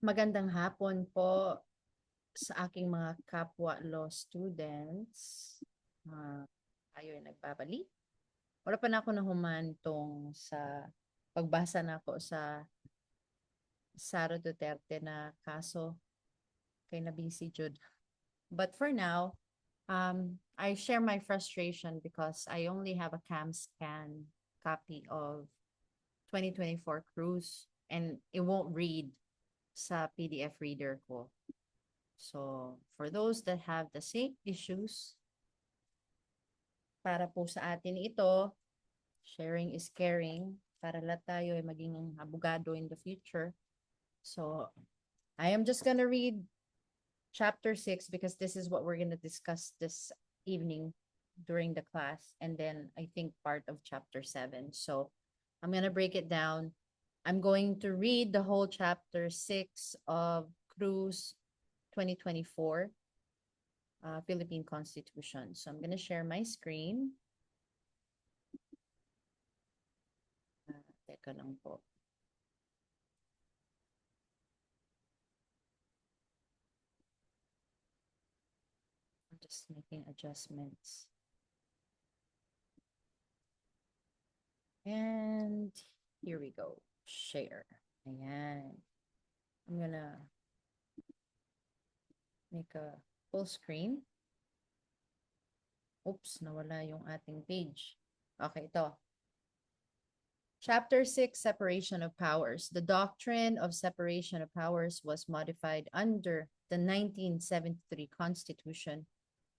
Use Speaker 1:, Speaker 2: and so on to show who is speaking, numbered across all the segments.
Speaker 1: Magandang hapon po sa aking mga kapwa law students. Tayo ay nagbabalik. Wala pa na ako nahumantong sa pagbasa na ako sa Sara Duterte na kaso kay Nabisi Jude. But for now, I share my frustration because I only have a cam scan copy of 2024 cruise and it won't read sa PDF reader ko. So, for those that have the same issues, para po sa atin ito, sharing is caring, para lahat tayo ay maging abogado in the future. So, I am just gonna read chapter 6 because this is what we're gonna discuss this evening during the class, and then I think part of chapter 7. So, I'm gonna break it down. I'm going to read the whole chapter 6 of Cruz 2024. Philippine Constitution. So I'm going to share my screen. Teka lang po. I'm just making adjustments. And here we go. Share. Ayan. I'm gonna make a full screen. Oops, nawala yung ating page. Okay, ito. Chapter 6, Separation of Powers. The doctrine of separation of powers was modified under the 1973 Constitution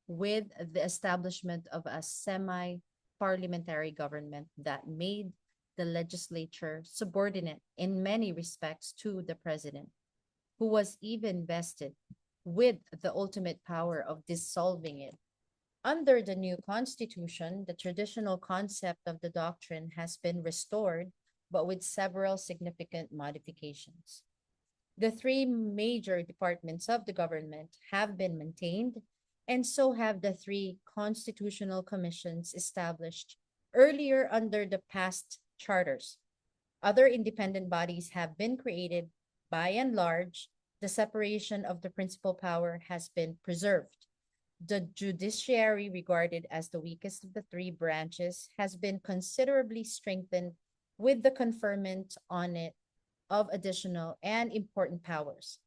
Speaker 1: with the establishment of a semi-parliamentary government that made the legislature subordinate in many respects to the president, who was even vested with the ultimate power of dissolving it. Under the new constitution, the traditional concept of the doctrine has been restored, but with several significant modifications. The three major departments of the government have been maintained, and so have the three constitutional commissions established earlier under the past charters. Other independent bodies have been created. By and large, the separation of the principal power has been preserved. The judiciary, regarded as the weakest of the three branches, has been considerably strengthened with the conferment on it of additional and important powers.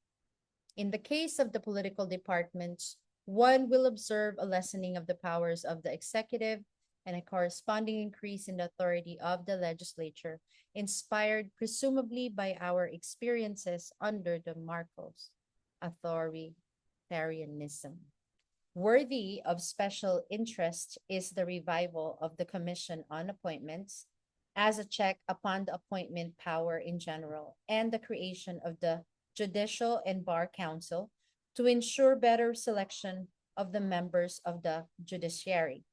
Speaker 1: In the case of the political departments, one will observe a lessening of the powers of the executive and a corresponding increase in the authority of the legislature, inspired presumably by our experiences under the Marcos authoritarianism. Worthy of special interest is the revival of the Commission on Appointments as a check upon the appointment power in general, and the creation of the Judicial and Bar Council to ensure better selection of the members of the judiciary.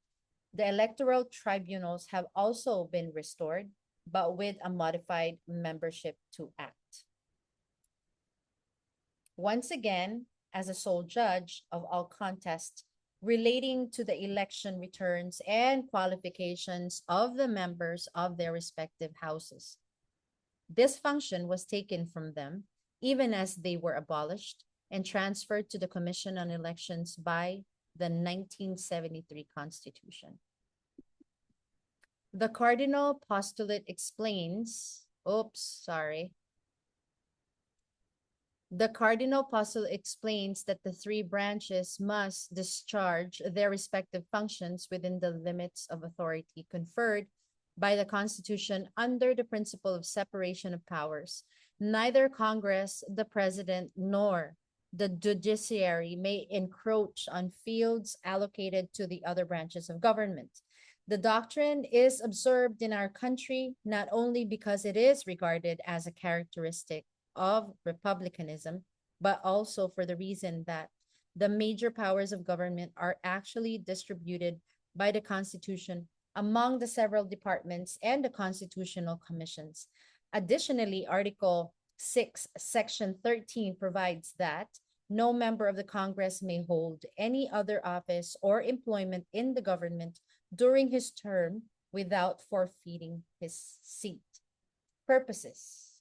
Speaker 1: The electoral tribunals have also been restored, but with a modified membership to act. Once again, as a sole judge of all contests relating to the election returns and qualifications of the members of their respective houses. This function was taken from them, even as they were abolished and transferred to the Commission on Elections by the 1973 Constitution. The cardinal postulate explains, The cardinal postulate explains that the three branches must discharge their respective functions within the limits of authority conferred by the Constitution under the principle of separation of powers. Neither Congress, the President, nor the judiciary may encroach on fields allocated to the other branches of government. The doctrine is observed in our country not only because it is regarded as a characteristic of republicanism, but also for the reason that the major powers of government are actually distributed by the Constitution among the several departments and the constitutional commissions. Additionally, Article 6, Section 13 provides that no member of the Congress may hold any other office or employment in the government during his term without forfeiting his seat. Purposes.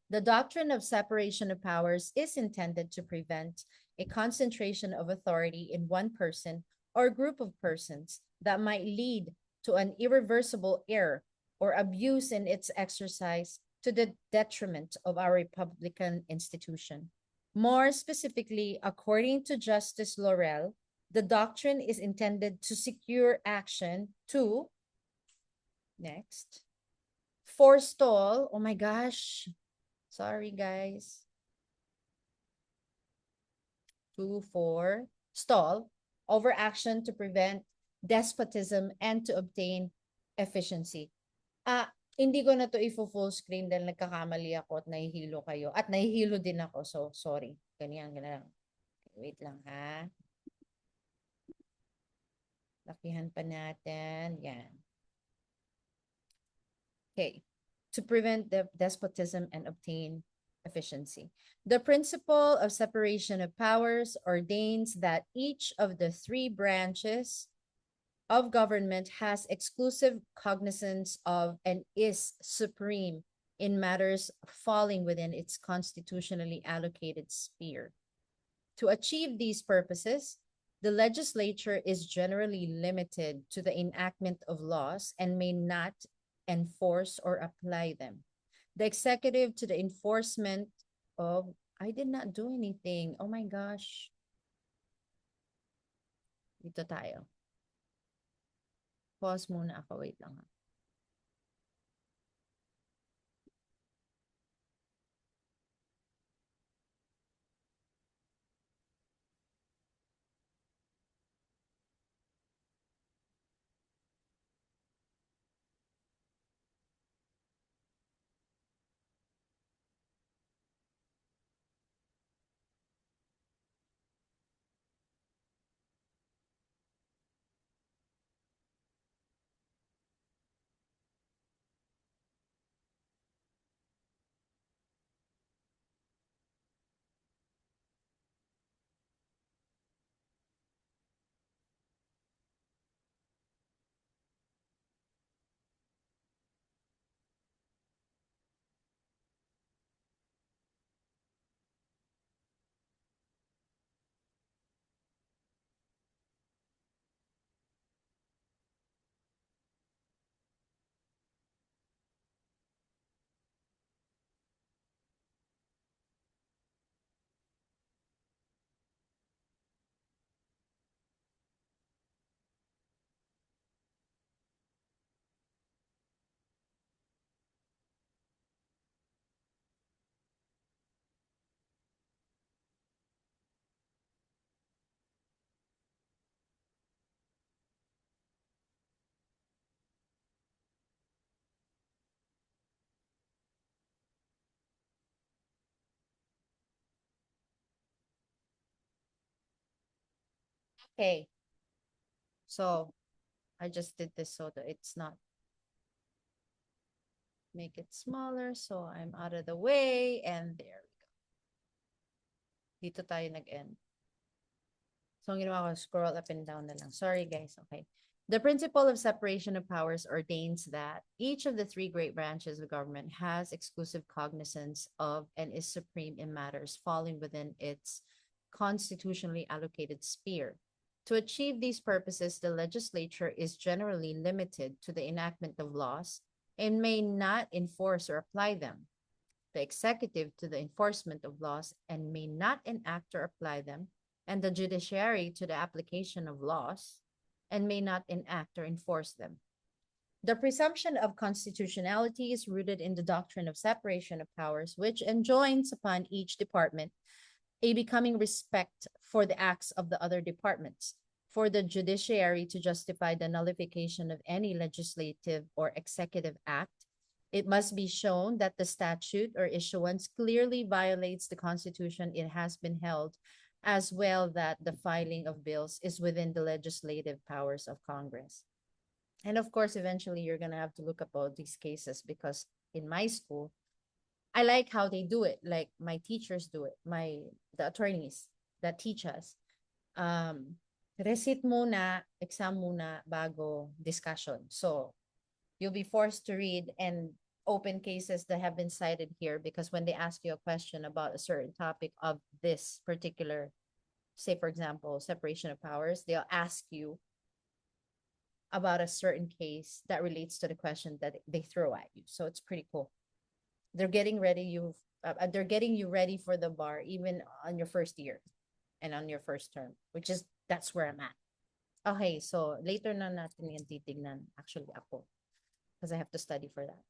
Speaker 1: The doctrine of separation of powers is intended to prevent a concentration of authority in one person or group of persons that might lead to an irreversible error or abuse in its exercise to the detriment of our Republican institution. More specifically, according to Justice Laurel, the doctrine is intended to secure action to, next, forestall, oh my gosh, sorry guys, to forestall overaction to prevent despotism and to obtain efficiency. Ah, hindi ko na to i-full screen dahil nagkakamali ako at nahihilo kayo. At nahihilo din ako, so sorry. Ganyan, ganyan. Wait lang ha. Lakihan pa natin. Yan. Okay. To prevent the despotism and obtain efficiency. The principle of separation of powers ordains that each of the three branches of government has exclusive cognizance of and is supreme in matters falling within its constitutionally allocated sphere. To achieve these purposes, the legislature is generally limited to the enactment of laws and may not enforce or apply them. The executive to the enforcement of, I did not do anything. Oh my gosh. Dito tayo. Pause muna ako. Wait lang. Okay. So I just did this so that it's not, make it smaller. So I'm out of the way and there we go. Dito tayo nag-end. So ang ginawa ko, scroll up and down na lang. Sorry guys, okay. The principle of separation of powers ordains that each of the three great branches of government has exclusive cognizance of and is supreme in matters falling within its constitutionally allocated sphere. To achieve these purposes, the legislature is generally limited to the enactment of laws and may not enforce or apply them. The executive to the enforcement of laws and may not enact or apply them, and the judiciary to the application of laws and may not enact or enforce them. The presumption of constitutionality is rooted in the doctrine of separation of powers, which enjoins upon each department a becoming respect for the acts of the other departments. For the judiciary to justify the nullification of any legislative or executive act, it must be shown that the statute or issuance clearly violates the Constitution it has been held, as well that the filing of bills is within the legislative powers of Congress. And of course, eventually you're going to have to look up all these cases because in my school, I like how they do it. Like my teachers do it, the attorneys that teach us. Recite muna, exam muna, bago discussion. So you'll be forced to read and open cases that have been cited here, because when they ask you a question about a certain topic of this particular, say, for example, separation of powers, they'll ask you about a certain case that relates to the question that they throw at you. So it's pretty cool. They're getting ready they're getting you ready for the bar even on your first year and on your first term, which is that's where I'm at. Okay, so later na natin yung titignan actually ako because I have to study for that.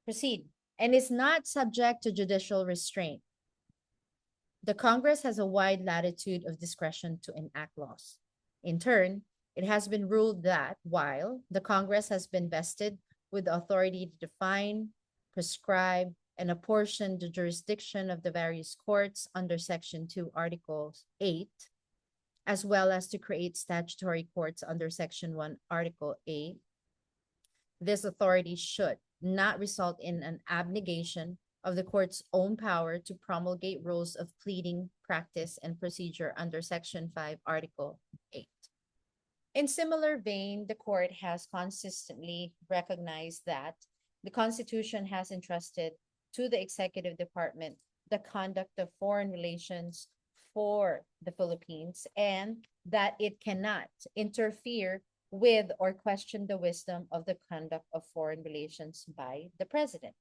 Speaker 1: Proceed. And is not subject to judicial restraint. The Congress has a wide latitude of discretion to enact laws. In turn, it has been ruled that while the Congress has been vested with the authority to define, prescribe, and apportion the jurisdiction of the various courts under Section 2, Article 8, as well as to create statutory courts under Section 1, Article 8, this authority should not result in an abnegation of the court's own power to promulgate rules of pleading, practice, and procedure under Section 5, Article 8. In similar vein, the court has consistently recognized that the Constitution has entrusted to the executive department the conduct of foreign relations for the Philippines, and that it cannot interfere with or question the wisdom of the conduct of foreign relations by the president.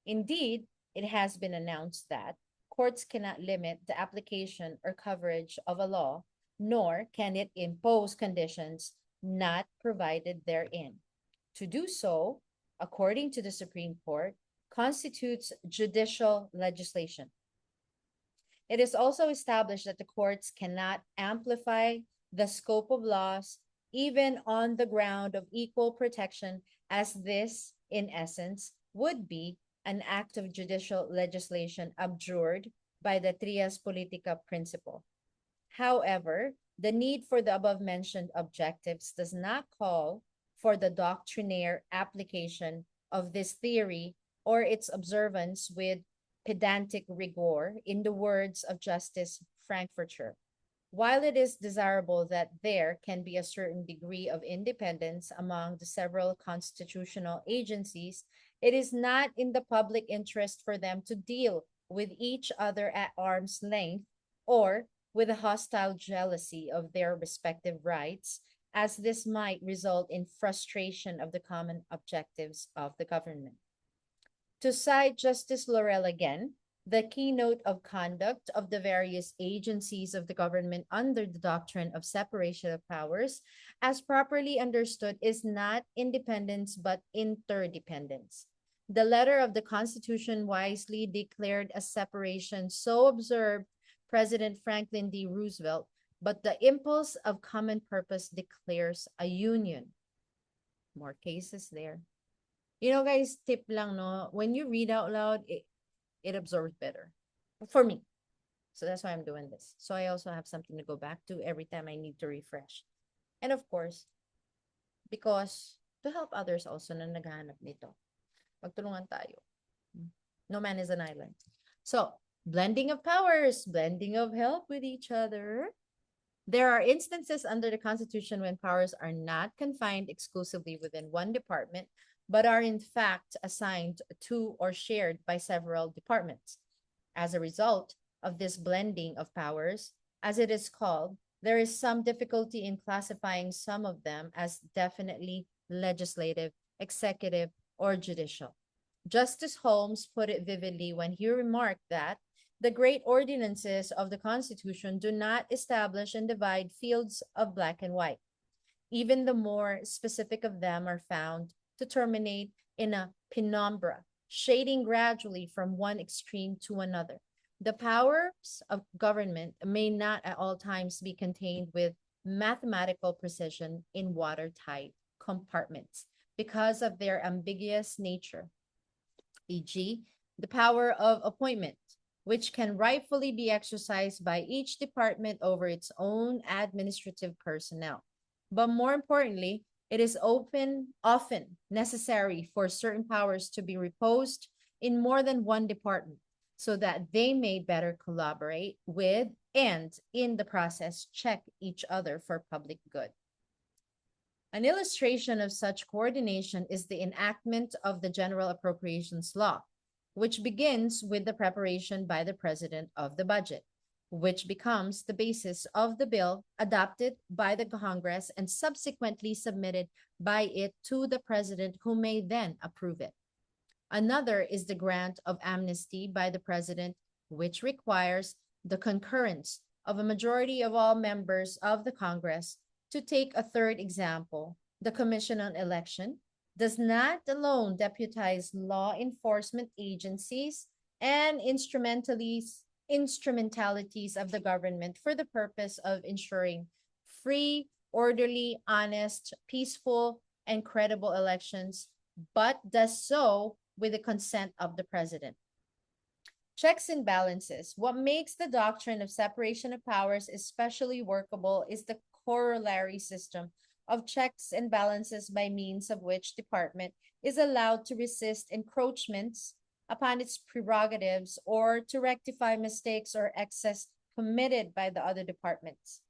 Speaker 1: Indeed, it has been announced that courts cannot limit the application or coverage of a law, nor can it impose conditions not provided therein. To do so, according to the Supreme Court, constitutes judicial legislation. It is also established that the courts cannot amplify the scope of laws, even on the ground of equal protection, as this, in essence, would be an act of judicial legislation abjured by the trias politica principle. However, the need for the above-mentioned objectives does not call for the doctrinaire application of this theory or its observance with pedantic rigor, in the words of Justice Frankfurter. While it is desirable that there can be a certain degree of independence among the several constitutional agencies, it is not in the public interest for them to deal with each other at arm's length or with a hostile jealousy of their respective rights, as this might result in frustration of the common objectives of the government. To cite Justice Laurel again, the keynote of conduct of the various agencies of the government under the doctrine of separation of powers, as properly understood, is not independence but interdependence. The letter of the Constitution wisely declared a separation, so observed President Franklin D. Roosevelt, but the impulse of common purpose declares a union. More cases there. You know, guys, tip lang, no? When you read out loud, it absorbs better for me. So that's why I'm doing this. So I also have something to go back to every time I need to refresh. And of course, because to help others also na naghahanap nito. Magtulungan tayo. No man is an island. So, blending of powers, blending of help with each other. There are instances under the Constitution when powers are not confined exclusively within one department, but are in fact assigned to or shared by several departments. As a result of this blending of powers, as it is called, there is some difficulty in classifying some of them as definitely legislative, executive, or judicial. Justice Holmes put it vividly when he remarked that the great ordinances of the Constitution do not establish and divide fields of black and white. Even the more specific of them are found to terminate in a penumbra, shading gradually from one extreme to another. The powers of government may not at all times be contained with mathematical precision in watertight compartments because of their ambiguous nature, e.g., the power of appointment, which can rightfully be exercised by each department over its own administrative personnel. But more importantly, it is often necessary for certain powers to be reposed in more than one department so that they may better collaborate with and in the process check each other for public good. An illustration of such coordination is the enactment of the General Appropriations Law, which begins with the preparation by the President of the budget, which becomes the basis of the bill adopted by the Congress and subsequently submitted by it to the President, who may then approve it. Another is the grant of amnesty by the President, which requires the concurrence of a majority of all members of the Congress. To take a third example, the Commission on Election does not alone deputize law enforcement agencies and instrumentalities of the government for the purpose of ensuring free, orderly, honest, peaceful, and credible elections, but does so with the consent of the President. Checks and balances. What makes the doctrine of separation of powers especially workable is the corollary system of checks and balances by means of which department is allowed to resist encroachments upon its prerogatives or to rectify mistakes or excesses committed by the other departments.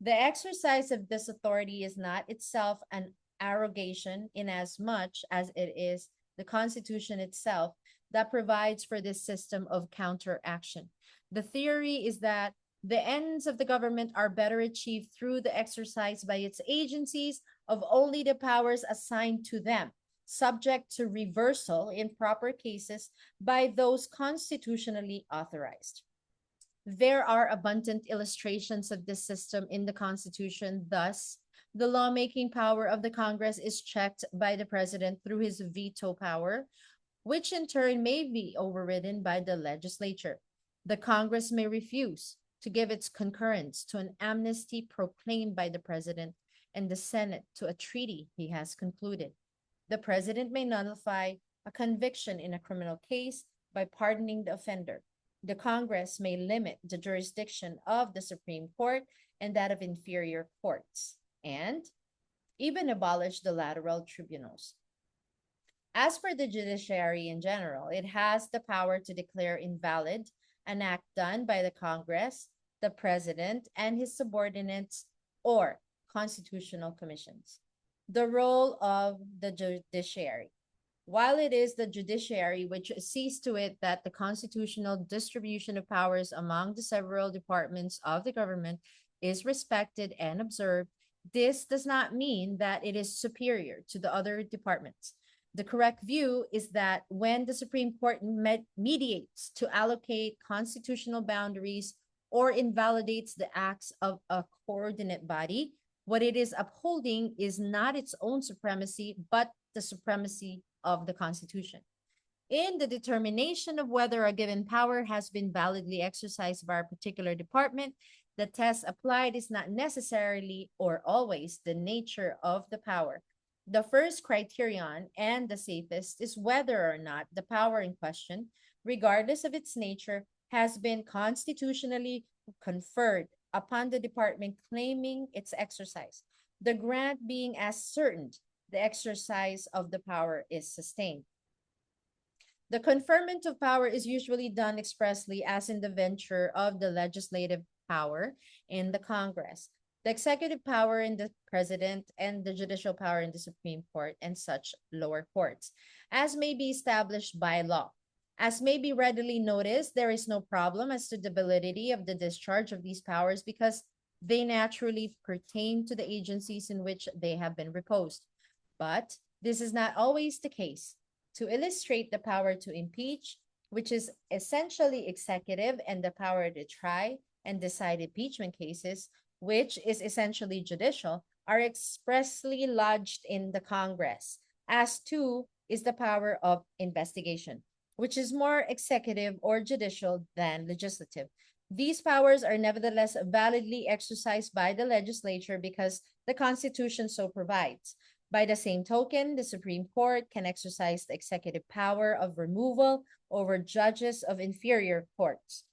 Speaker 1: The exercise of this authority is not itself an arrogation, inasmuch as it is the Constitution itself that provides for this system of counteraction. The theory is that the ends of the government are better achieved through the exercise by its agencies of only the powers assigned to them, subject to reversal in proper cases by those constitutionally authorized. There are abundant illustrations of this system in the Constitution. Thus, the lawmaking power of the Congress is checked by the President through his veto power, which in turn may be overridden by the legislature. The Congress may refuse to give its concurrence to an amnesty proclaimed by the President, and the Senate to a treaty he has concluded. The President may nullify a conviction in a criminal case by pardoning the offender. The Congress may limit the jurisdiction of the Supreme Court and that of inferior courts, and even abolish the lateral tribunals. As for the judiciary in general, it has the power to declare invalid an act done by the Congress, the President, and his subordinates or constitutional commissions. The role of the judiciary. While it is the judiciary which sees to it that the constitutional distribution of powers among the several departments of the government is respected and observed, this does not mean that it is superior to the other departments. The correct view is that when the Supreme Court mediates to allocate constitutional boundaries or invalidates the acts of a coordinate body, what it is upholding is not its own supremacy, but the supremacy of the Constitution. In the determination of whether a given power has been validly exercised by a particular department, the test applied is not necessarily or always the nature of the power. The first criterion, and the safest, is whether or not the power in question, regardless of its nature, has been constitutionally conferred upon the department claiming its exercise. The grant being as certain, the exercise of the power is sustained. The conferment of power is usually done expressly, as in the venture of the legislative power in the Congress, the executive power in the President, and the judicial power in the Supreme Court and such lower courts, as may be established by law. As may be readily noticed, there is no problem as to the validity of the discharge of these powers because they naturally pertain to the agencies in which they have been reposed. But this is not always the case. To illustrate the power to impeach, which is essentially executive, and the power to try and decide impeachment cases, which is essentially judicial, are expressly lodged in the Congress. As too is the power of investigation, which is more executive or judicial than legislative. These powers are nevertheless validly exercised by the legislature because the Constitution so provides. By the same token, the Supreme Court can exercise the executive power of removal over judges of inferior courts.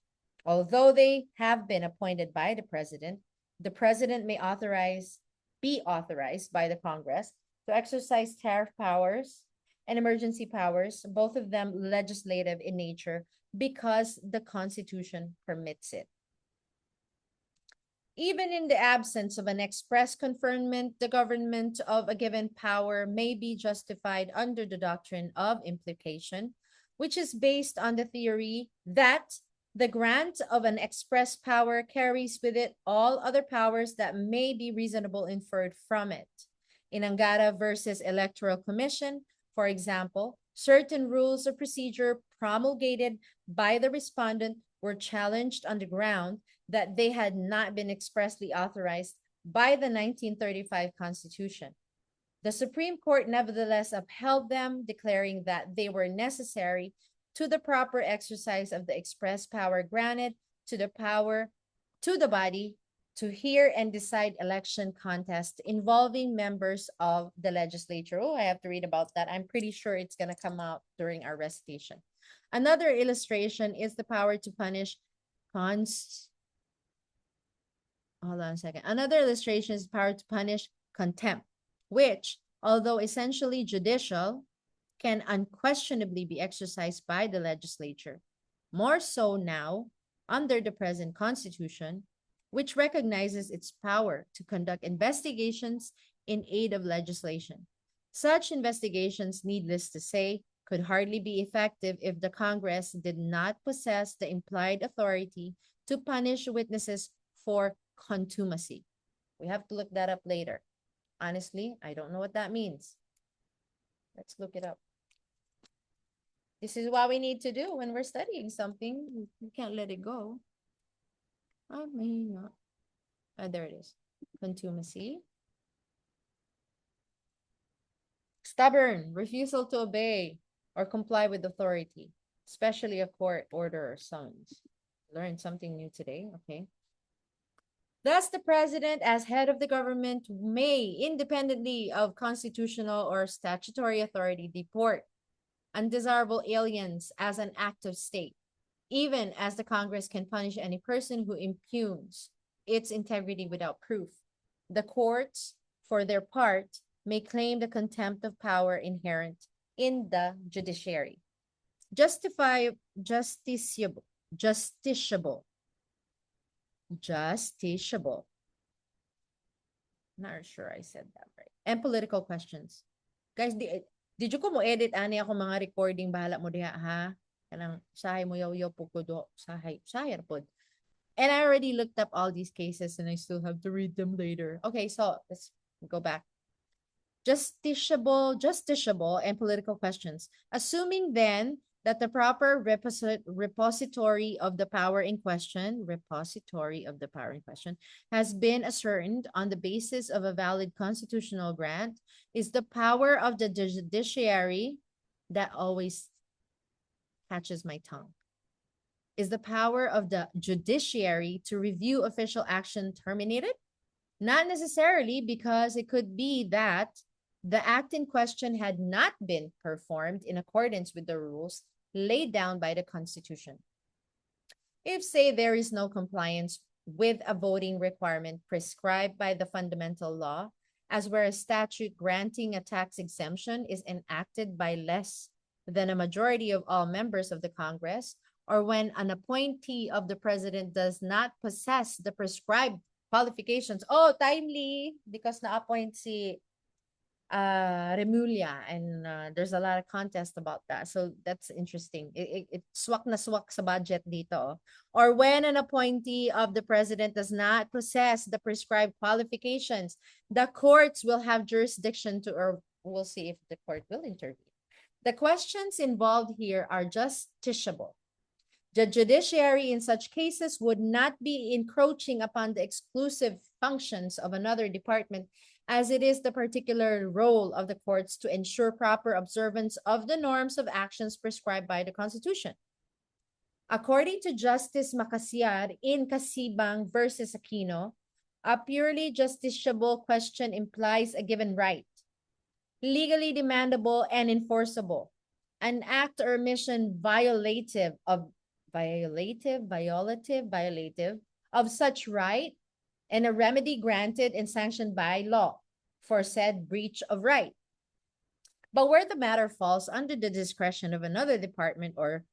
Speaker 1: Although they have been appointed by the President may be authorized by the Congress to exercise tariff powers and emergency powers, both of them legislative in nature, because the Constitution permits it. Even in the absence of an express conferment, the government of a given power may be justified under the doctrine of implication, which is based on the theory that the grant of an express power carries with it all other powers that may be reasonable inferred from it. In Angara versus Electoral Commission, for example, certain rules of procedure promulgated by the respondent were challenged on the ground that they had not been expressly authorized by the 1935 Constitution. The Supreme Court nevertheless upheld them, declaring that they were necessary to the proper exercise of the express power granted to the body to hear and decide election contests involving members of the legislature. Oh, I have to read about that. I'm pretty sure it's going to come out during our recitation. Another illustration is the power to punish hold on a second. Another illustration is the power to punish contempt, which, although essentially judicial, can unquestionably be exercised by the legislature. More so now, under the present Constitution, which recognizes its power to conduct investigations in aid of legislation. Such investigations, needless to say, could hardly be effective if the Congress did not possess the implied authority to punish witnesses for contumacy. We have to look that up later. Honestly, I don't know what that means. Let's look it up. This is what we need to do when we're studying something. We can't let it go. I may not. There it is. Contumacy. Stubborn, refusal to obey or comply with authority, especially a court order or summons. Learned something new today, okay? Thus, the president, as head of the government, may, independently of constitutional or statutory authority, deport undesirable aliens as an act of state, even as the Congress can punish any person who impugns its integrity without proof. The courts, for their part, may claim the contempt of power inherent in the judiciary. Justiciable. Not sure I said that right. And political questions. Guys, did you ko mo edit ani ako mga recording bahala mo diha ha? Kanang sahay mo yaw po ko do sahay pod. And I already looked up all these cases and I still have to read them later. Okay, so let's go back. Justiciable and political questions. Assuming then that the proper repository of the power in question has been ascertained on the basis of a valid constitutional grant, is the power of the judiciary that always catches my tongue. Is the power of the judiciary to review official action terminated? Not necessarily, because it could be that the act in question had not been performed in accordance with the rules laid down by the Constitution. If, say, there is no compliance with a voting requirement prescribed by the fundamental law, as where a statute granting a tax exemption is enacted by less than a majority of all members of the Congress, or when an appointee of the president does not possess the prescribed qualifications. Oh, timely, because na-appoint si Remulla, and there's a lot of contest about that. So that's interesting. It swak na swak sa budget dito. Or when an appointee of the president does not possess the prescribed qualifications, the courts will have jurisdiction to, or we'll see if the court will intervene. The questions involved here are justiciable. The judiciary in such cases would not be encroaching upon the exclusive functions of another department, as it is the particular role of the courts to ensure proper observance of the norms of actions prescribed by the Constitution. According to Justice Macasiar in Casibang versus Aquino, a purely justiciable question implies a given right, legally demandable and enforceable. An act or omission violative of such right, and a remedy granted and sanctioned by law for said breach of right. But where the matter falls under the discretion of another department, or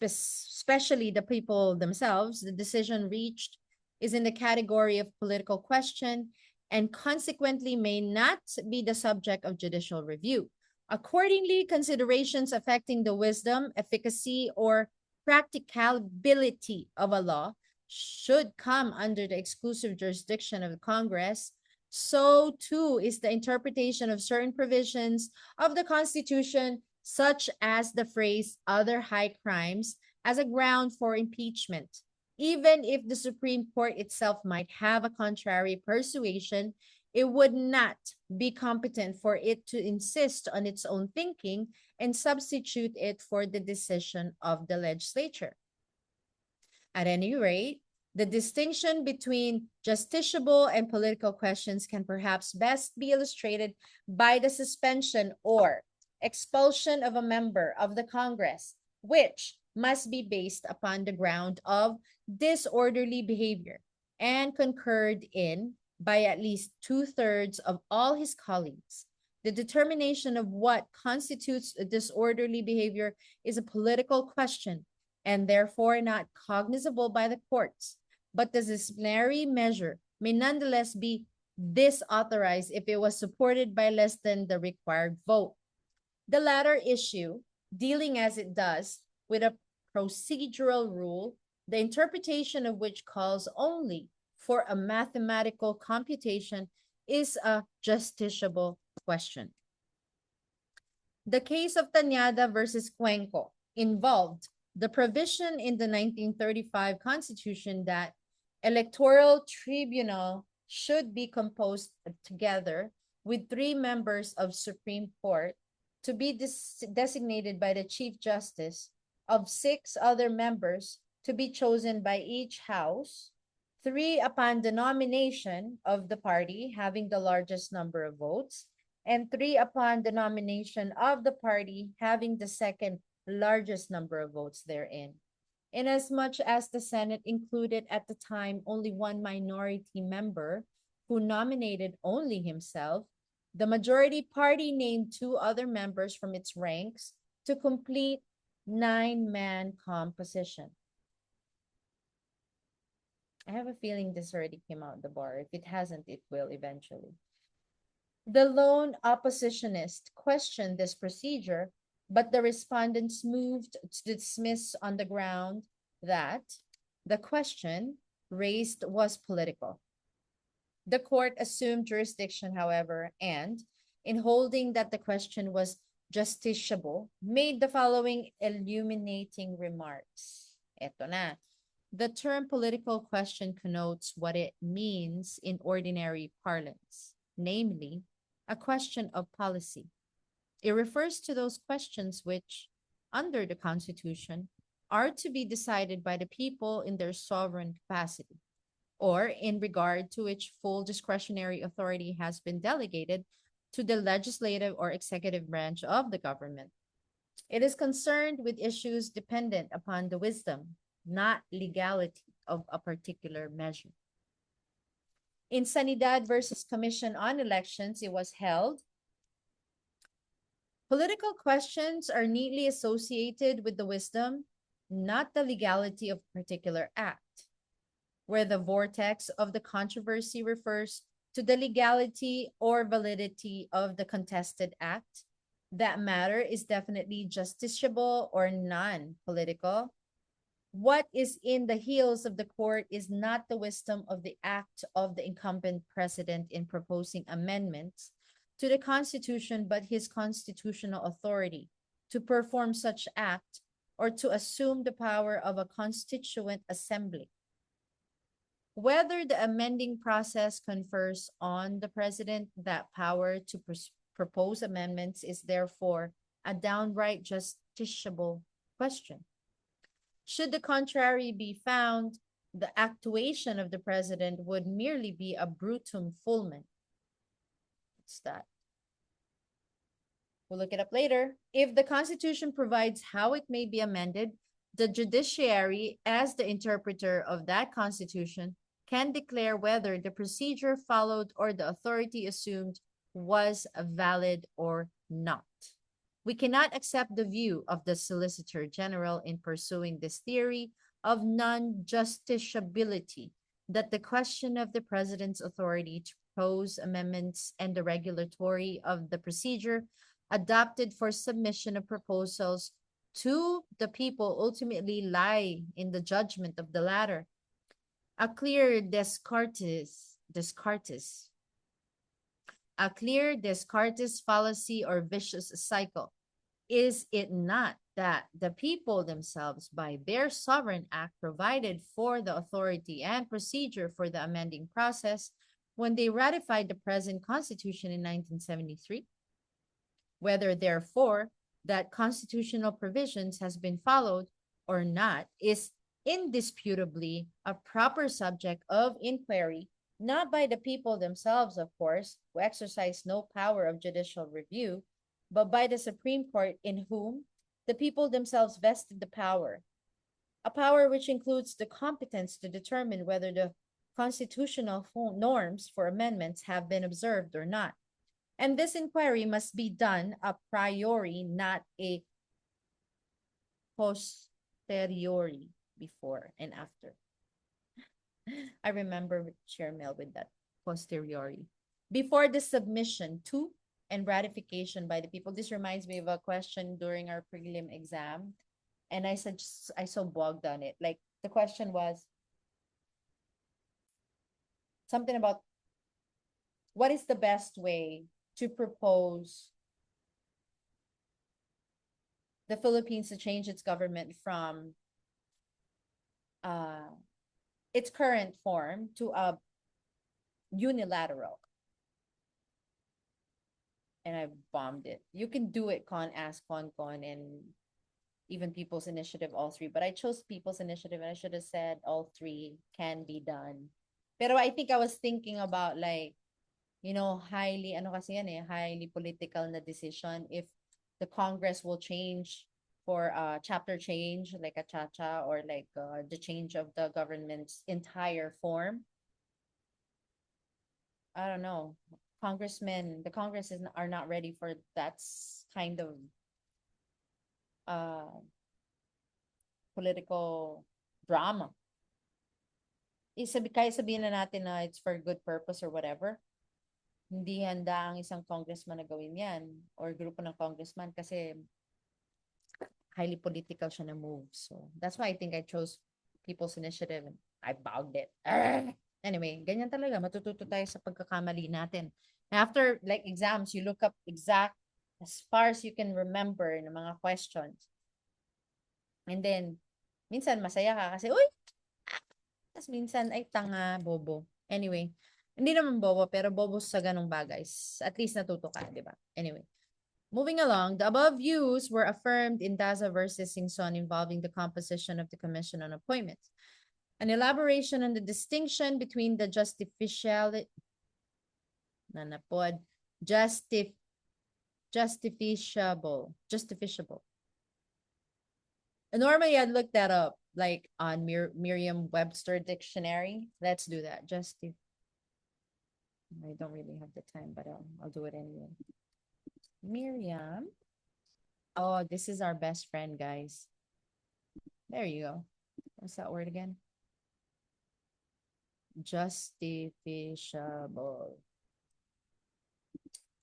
Speaker 1: especially the people themselves, the decision reached is in the category of political question and consequently may not be the subject of judicial review. Accordingly, considerations affecting the wisdom, efficacy, or practicability of a law should come under the exclusive jurisdiction of Congress. So too is the interpretation of certain provisions of the Constitution, such as the phrase other high crimes, as a ground for impeachment. Even if the Supreme Court itself might have a contrary persuasion, it would not be competent for it to insist on its own thinking and substitute it for the decision of the legislature. At any rate, the distinction between justiciable and political questions can perhaps best be illustrated by the suspension or expulsion of a member of the Congress, which must be based upon the ground of disorderly behavior and concurred in by at least 2/3 of all his colleagues. The determination of what constitutes disorderly behavior is a political question and therefore not cognizable by the courts, but the disciplinary measure may nonetheless be disauthorized if it was supported by less than the required vote. The latter issue, dealing as it does with a procedural rule, the interpretation of which calls only for a mathematical computation, is a justiciable question. The case of Tañada versus Cuenco involved the provision in the 1935 Constitution that electoral tribunal should be composed together with 3 members of Supreme Court to be designated by the Chief Justice, of 6 other members to be chosen by each house, 3 upon the nomination of the party having the largest number of votes, and 3 upon the nomination of the party having the second largest number of votes therein. Inasmuch as the Senate included at the time only 1 minority member who nominated only himself, the majority party named 2 other members from its ranks to complete 9-man composition. I have a feeling this already came out the bar. If it hasn't, it will eventually. The lone oppositionist questioned this procedure, but the respondents moved to dismiss on the ground that the question raised was political. The court assumed jurisdiction, however, and in holding that the question was justiciable, made the following illuminating remarks. Eto na. The term political question connotes what it means in ordinary parlance, namely, a question of policy. It refers to those questions which, under the Constitution, are to be decided by the people in their sovereign capacity, or in regard to which full discretionary authority has been delegated to the legislative or executive branch of the government. It is concerned with issues dependent upon the wisdom, not legality of a particular measure. In Sanidad versus Commission on Elections, it was held, political questions are neatly associated with the wisdom, not the legality of a particular act, where the vortex of the controversy refers to the legality or validity of the contested act. That matter is definitely justiciable or non-political. What is in the heels of the court is not the wisdom of the act of the incumbent president in proposing amendments to the Constitution, but his constitutional authority to perform such act or to assume the power of a constituent assembly. Whether the amending process confers on the president that power to propose amendments is therefore a downright justiciable question. Should the contrary be found, the actuation of the president would merely be a brutum fulmen. What's that? We'll look it up later. If the Constitution provides how it may be amended, the judiciary, as the interpreter of that Constitution, can declare whether the procedure followed or the authority assumed was valid or not. We cannot accept the view of the Solicitor General in pursuing this theory of non-justiciability that the question of the president's authority to propose amendments and the regulatory of the procedure adopted for submission of proposals to the people ultimately lie in the judgment of the latter. A clear Descartes fallacy or vicious cycle. Is it not that the people themselves, by their sovereign act, provided for the authority and procedure for the amending process when they ratified the present Constitution in 1973? Whether, therefore, that constitutional provisions has been followed or not is indisputably a proper subject of inquiry, not by the people themselves, of course, who exercise no power of judicial review, but by the Supreme Court, in whom the people themselves vested the power, a power which includes the competence to determine whether the constitutional norms for amendments have been observed or not. And this inquiry must be done a priori, not a posteriori, before and after. I remember Chair Mel with that posteriori. Before the submission to and ratification by the people. This reminds me of a question during our prelim exam. And I said, I so bogged on it. Like the question was something about what is the best way to propose the Philippines to change its government from its current form to a unilateral. And I bombed it. You can do it, ask, and even People's Initiative, all three. But I chose People's Initiative, and I should have said all three can be done. Pero I think I was thinking about like, highly, highly political na decision if the Congress will change for a chapter change, like a cha-cha, or like the change of the government's entire form. I don't know. The Congress are not ready for that kind of political drama. Kahit sabihin na natin na it's for good purpose or whatever, hindi handa ang isang congressman na gawin yan or grupo ng congressman kasi highly political siya na move. So that's why I think I chose People's Initiative and I bogged it. Anyway, ganyan talaga. Matututo tayo sa pagkakamali natin. After like exams, you look up exact as far as you can remember ng mga questions. And then, minsan masaya ka kasi, uy! Tapos minsan, ay tanga, bobo. Anyway, hindi naman bobo, pero bobo sa ganong bagay. At least natuto ka, di ba? Anyway. Moving along, the above views were affirmed in Daza versus Singson involving the composition of the Commission on Appointments. An elaboration on the distinction between the justificiable. And normally I'd look that up like on Merriam-Webster dictionary. Let's do that. I don't really have the time, but I'll do it anyway. Miriam. Oh, this is our best friend, guys. There you go. What's that word again? Justifiable.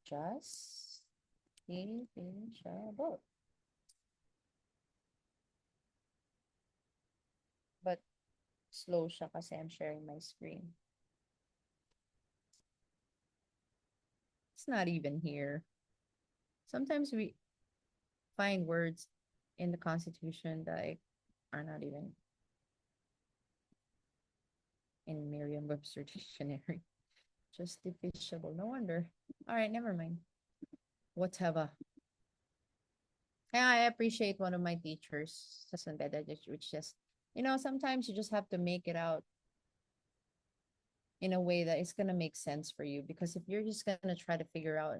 Speaker 1: Justifiable. But slow siya kasi I'm sharing my screen. It's not even here. Sometimes we find words in the Constitution that are not even in Merriam-Webster dictionary. Justifiable. No wonder. All right, never mind. Whatever. I appreciate one of my teachers, Beda, which just, sometimes you just have to make it out in a way that it's going to make sense for you. Because if you're just going to try to figure out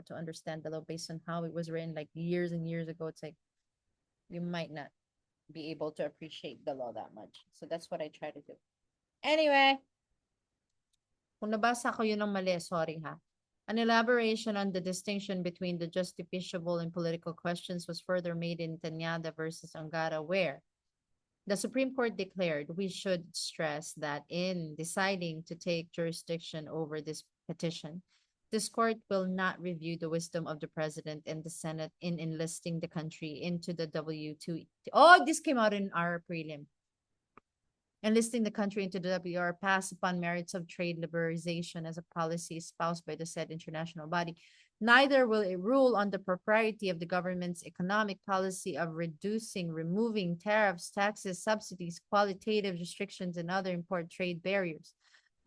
Speaker 1: to understand the law based on how it was written like years and years ago, it's like you might not be able to appreciate the law that much. So that's what I try to do. Anyway, kung nabasa ko yun ng mali, sorry ha. An elaboration on the distinction between the justiciable and political questions was further made in Tanyada versus Angara, where The Supreme Court declared, we should stress that in deciding to take jurisdiction over this petition, this court will not review the wisdom of the president and the Senate in enlisting the country into the W2. Oh, this came out in our prelim. Enlisting the country into the WR passed upon merits of trade liberalization as a policy espoused by the said international body. Neither will it rule on the propriety of the government's economic policy of reducing, removing tariffs, taxes, subsidies, qualitative restrictions, and other import trade barriers.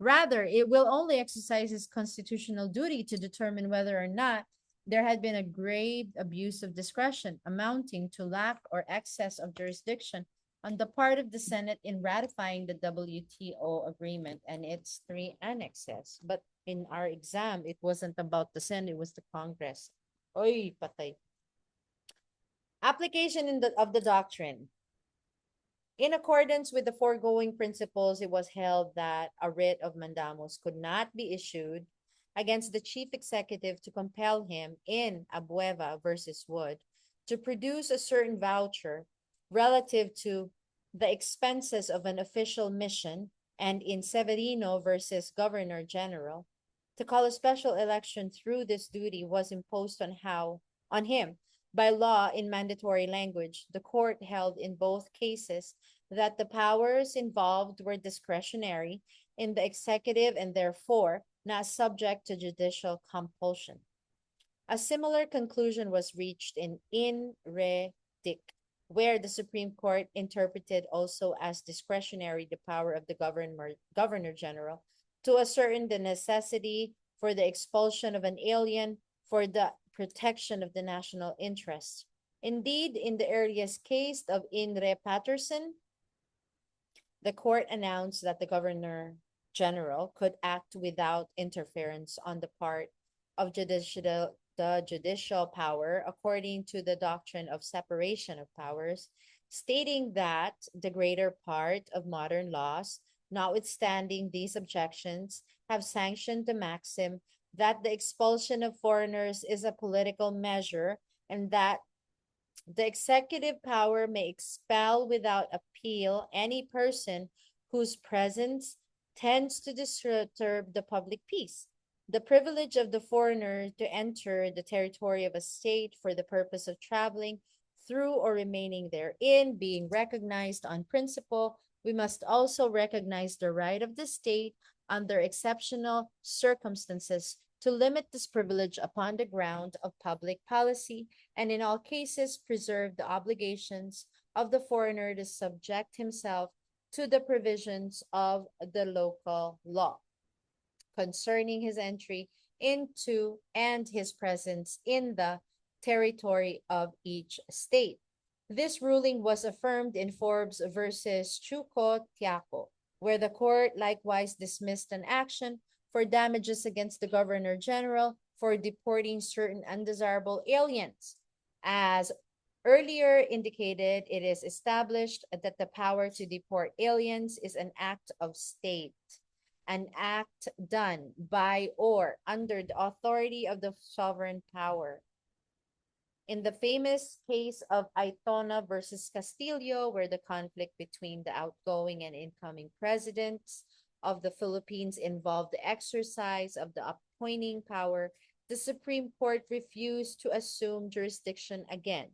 Speaker 1: Rather, it will only exercise its constitutional duty to determine whether or not there had been a grave abuse of discretion amounting to lack or excess of jurisdiction on the part of the Senate in ratifying the WTO agreement and its three annexes. But in our exam, it wasn't about the Senate, it was the Congress. Oy, patay. Application of the doctrine. In accordance with the foregoing principles, it was held that a writ of mandamus could not be issued against the chief executive to compel him in Abueva versus Wood to produce a certain voucher relative to the expenses of an official mission, and in Severino versus Governor General, to call a special election through this duty was imposed on him by law in mandatory language. The court held in both cases that the powers involved were discretionary in the executive and therefore not subject to judicial compulsion. A similar conclusion was reached in re dic, where the Supreme Court interpreted also as discretionary the power of the Governor General to ascertain the necessity for the expulsion of an alien for the protection of the national interest. Indeed, in the earliest case of In re Patterson, the court announced that the Governor General could act without interference on the part of the judicial power according to the doctrine of separation of powers, stating that the greater part of modern laws, notwithstanding these objections, have sanctioned the maxim that the expulsion of foreigners is a political measure and that the executive power may expel without appeal any person whose presence tends to disturb the public peace. The privilege of the foreigner to enter the territory of a state for the purpose of traveling through or remaining therein being recognized on principle, we must also recognize the right of the state under exceptional circumstances to limit this privilege upon the ground of public policy, and in all cases preserve the obligations of the foreigner to subject himself to the provisions of the local law concerning his entry into and his presence in the territory of each state. This ruling was affirmed in Forbes versus Chuco Tiaco, where the court likewise dismissed an action for damages against the Governor General for deporting certain undesirable aliens. As earlier indicated, it is established that the power to deport aliens is an act of state, an act done by or under the authority of the sovereign power. In the famous case of Aitona versus Castillo, where the conflict between the outgoing and incoming presidents of the Philippines involved the exercise of the appointing power, the Supreme Court refused to assume jurisdiction again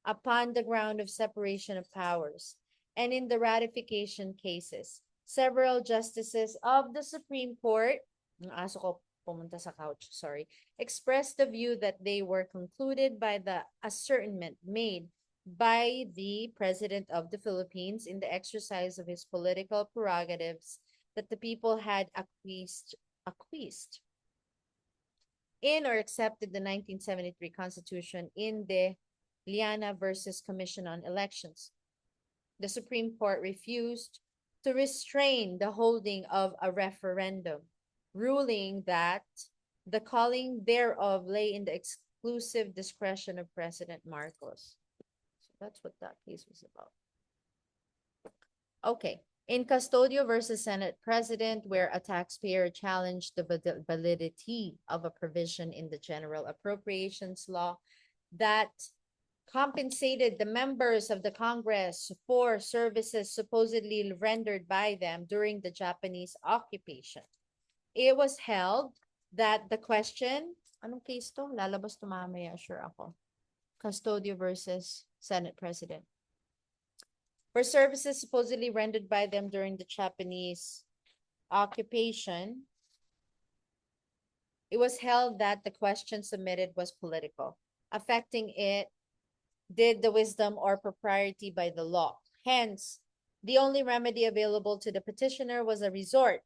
Speaker 1: upon the ground of separation of powers. And in the ratification cases, several justices of the Supreme Court, expressed the view that they were concluded by the assertionment made by the President of the Philippines in the exercise of his political prerogatives that the people had acquiesced in or accepted the 1973 Constitution in the Liana versus Commission on Elections. The Supreme Court refused to restrain the holding of a referendum, ruling that the calling thereof lay in the exclusive discretion of President Marcos. So that's what that case was about. Okay. In Custodio versus Senate President, where a taxpayer challenged the validity of a provision in the General Appropriations Law that compensated the members of the Congress for services supposedly rendered by them during the Japanese occupation. It was held that the question, anong case to? Lalabas to mamaya, sure ako. Custodio versus Senate President. For services supposedly rendered by them during the Japanese occupation, it was held that the question submitted was political, affecting it did the wisdom or propriety by the law. Hence, the only remedy available to the petitioner was a resort,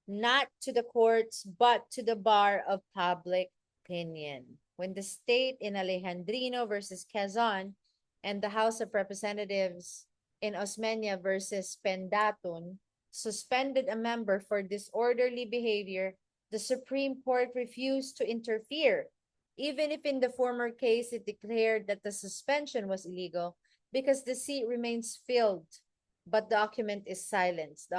Speaker 1: not to the courts, but to the bar of public opinion. When the state in Alejandrino versus Quezon and the House of Representatives in Osmeña versus Pendatun suspended a member for disorderly behavior, the Supreme Court refused to interfere, even if in the former case it declared that the suspension was illegal because the seat remains filled, but the occupant is silenced.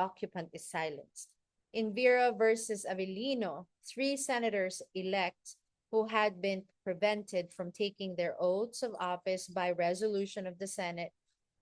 Speaker 1: In Vera versus Avellino, 3 senators-elect who had been prevented from taking their oaths of office by resolution of the Senate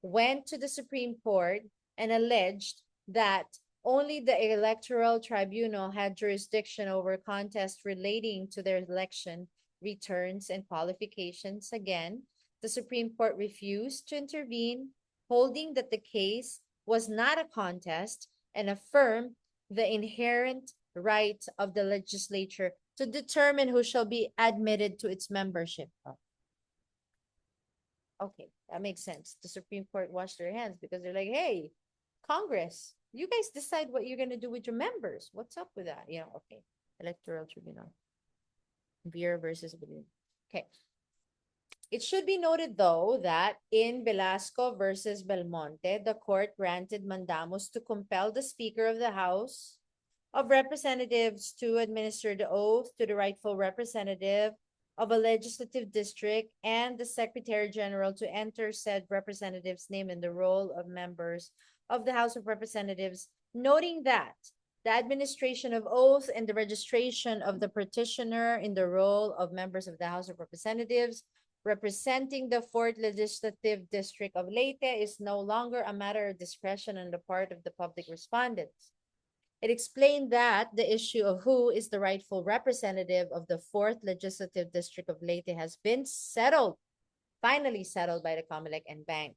Speaker 1: went to the Supreme Court and alleged that only the electoral tribunal had jurisdiction over contests relating to their election returns and qualifications. Again, the Supreme Court refused to intervene, holding that the case was not a contest and affirmed the inherent right of the legislature to determine who shall be admitted to its membership. Okay, that makes sense. The Supreme Court washed their hands because they're like, hey, Congress, you guys decide what you're going to do with your members. What's up with that? Okay. Electoral Tribunal. Vera versus Belin. Okay. It should be noted, though, that in Velasco versus Belmonte, the court granted mandamus to compel the Speaker of the House of Representatives to administer the oath to the rightful representative of a legislative district and the Secretary General to enter said representative's name in the roll of members of the House of Representatives, noting that the administration of oath and the registration of the petitioner in the roll of members of the House of Representatives representing the 4th Legislative District of Leyte is no longer a matter of discretion on the part of the public respondents. It explained that the issue of who is the rightful representative of the 4th Legislative District of Leyte has been finally settled by the COMELEC and Bank.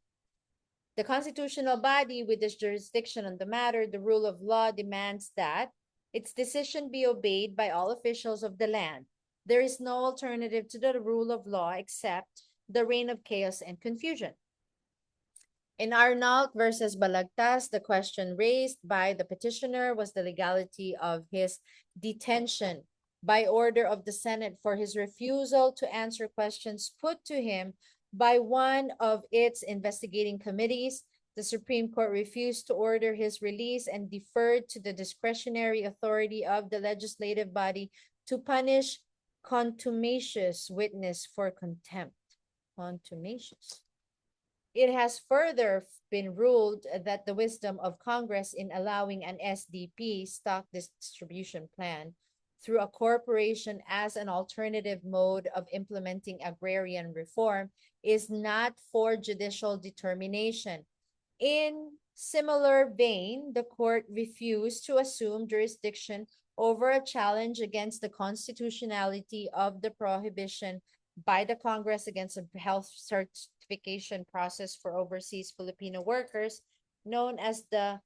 Speaker 1: The constitutional body with this jurisdiction on the matter, the rule of law, demands that its decision be obeyed by all officials of the land. There is no alternative to the rule of law except the reign of chaos and confusion. In Arnault versus Balagtas, the question raised by the petitioner was the legality of his detention by order of the Senate for his refusal to answer questions put to him by one of its investigating committees. The Supreme Court refused to order his release and deferred to the discretionary authority of the legislative body to punish contumacious witness for contempt. Contumacious. It has further been ruled that the wisdom of Congress in allowing an SDP stock distribution plan through a corporation as an alternative mode of implementing agrarian reform is not for judicial determination. In similar vein, the court refused to assume jurisdiction over a challenge against the constitutionality of the prohibition by the Congress against a health certification process for overseas Filipino workers known as the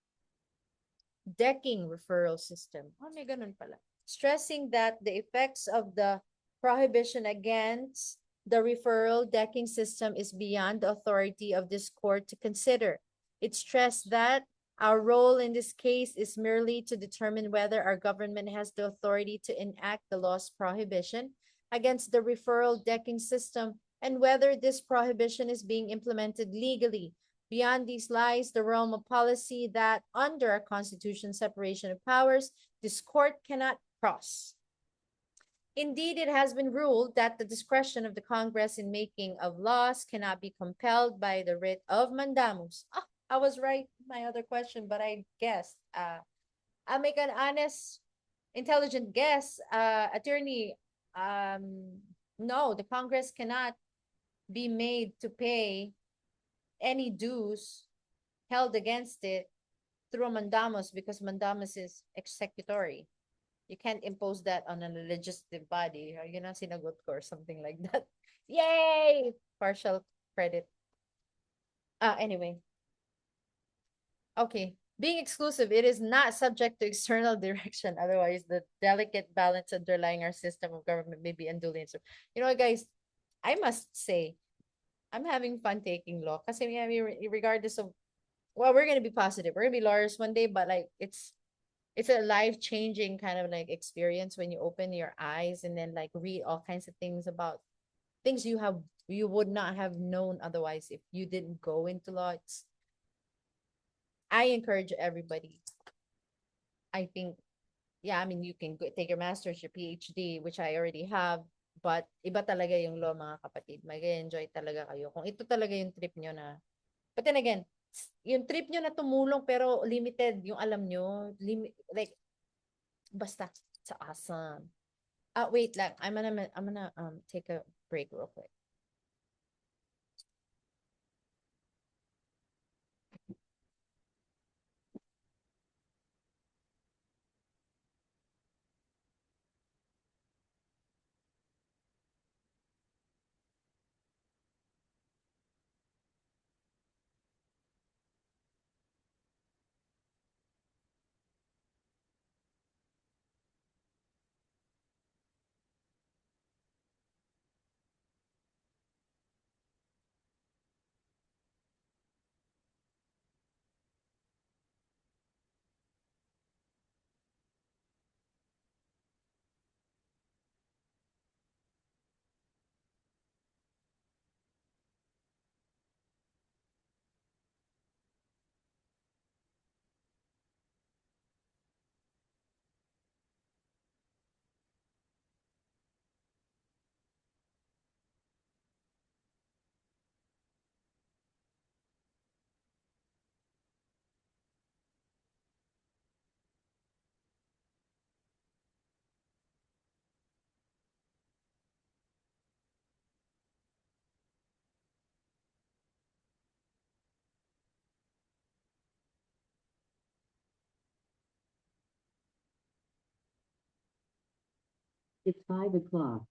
Speaker 1: decking referral system. May ganun pala. Stressing that the effects of the prohibition against the referral decking system is beyond the authority of this court to consider. It stressed that our role in this case is merely to determine whether our government has the authority to enact the law's prohibition against the referral decking system and whether this prohibition is being implemented legally. Beyond these lies the realm of policy that, under our Constitution's separation of powers, this court cannot cross. Indeed, it has been ruled that the discretion of the Congress in making of laws cannot be compelled by the writ of mandamus. I was right, my other question, but I guessed. I'll make an honest, intelligent guess. Attorney, no, the Congress cannot be made to pay any dues held against it through a mandamus, because mandamus is executory. You can't impose that on a legislative body. Are you not sinagot ko or something like that? Yay! Partial credit. Anyway. Okay. Being exclusive, it is not subject to external direction. Otherwise, the delicate balance underlying our system of government may be unduly inserted. You know what, guys? I must say, I'm having fun taking law. Kasi I mean, regardless of, well, we're gonna be positive. We're gonna be lawyers one day, but like it's a life changing kind of like experience when you open your eyes and then like read all kinds of things about things you would not have known otherwise if you didn't go into law. I encourage everybody. I think, yeah, I mean, you can take your master's, your PhD, which I already have, but iba talaga yung law, mga kapatid. Mag-enjoy talaga kayo. Kung ito talaga yung trip nyo na, but then again, yung trip nyo na tumulong pero limited yung alam nyo, like, basta, it's awesome. Wait lang. I'm gonna take a break real quick.
Speaker 2: It's 5 o'clock.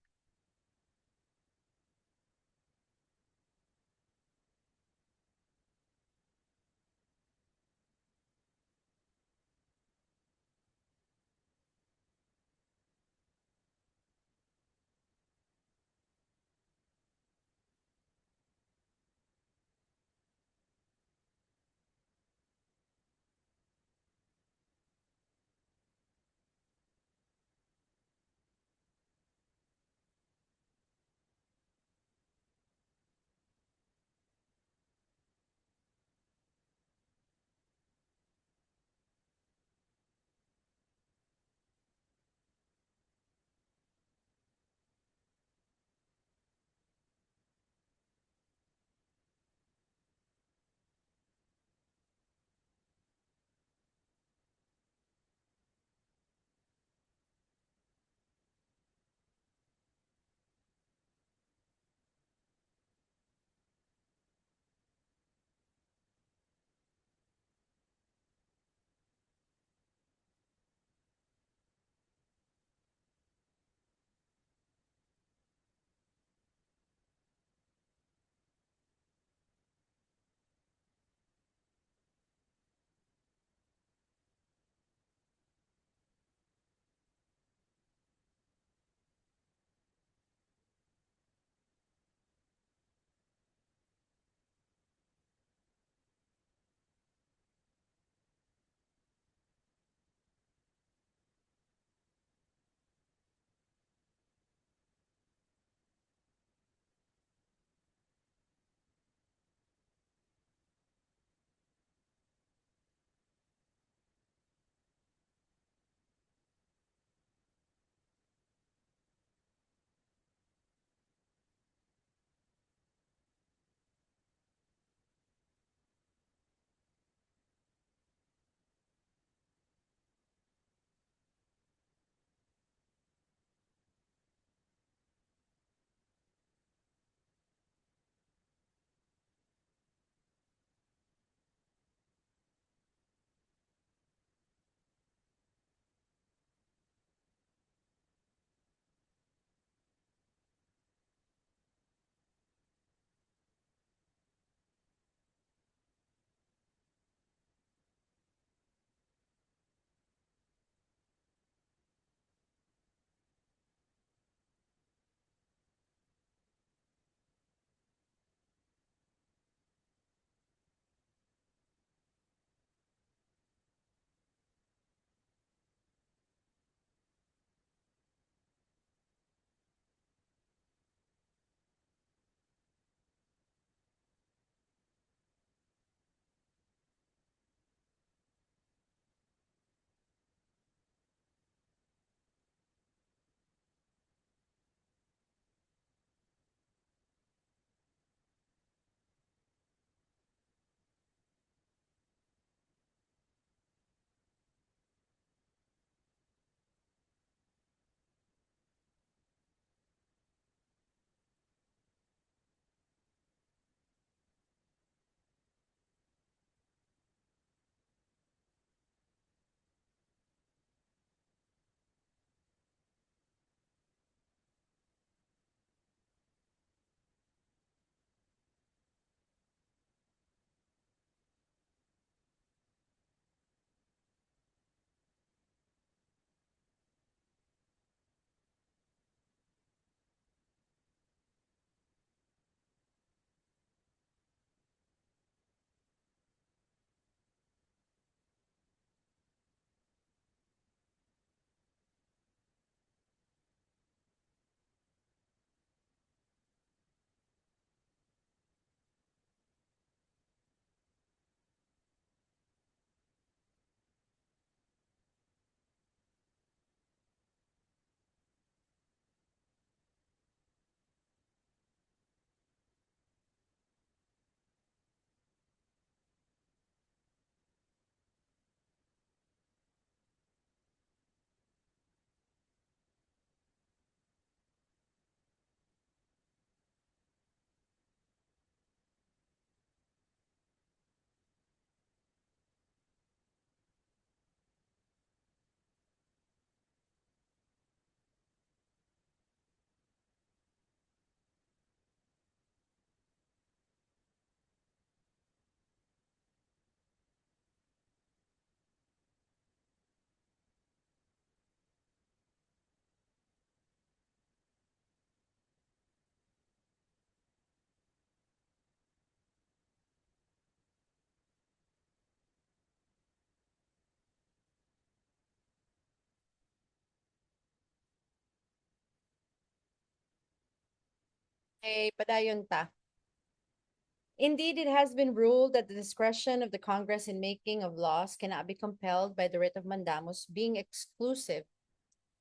Speaker 1: padayon ta. Indeed, it has been ruled that the discretion of the Congress in making of laws cannot be compelled by the writ of mandamus being exclusive.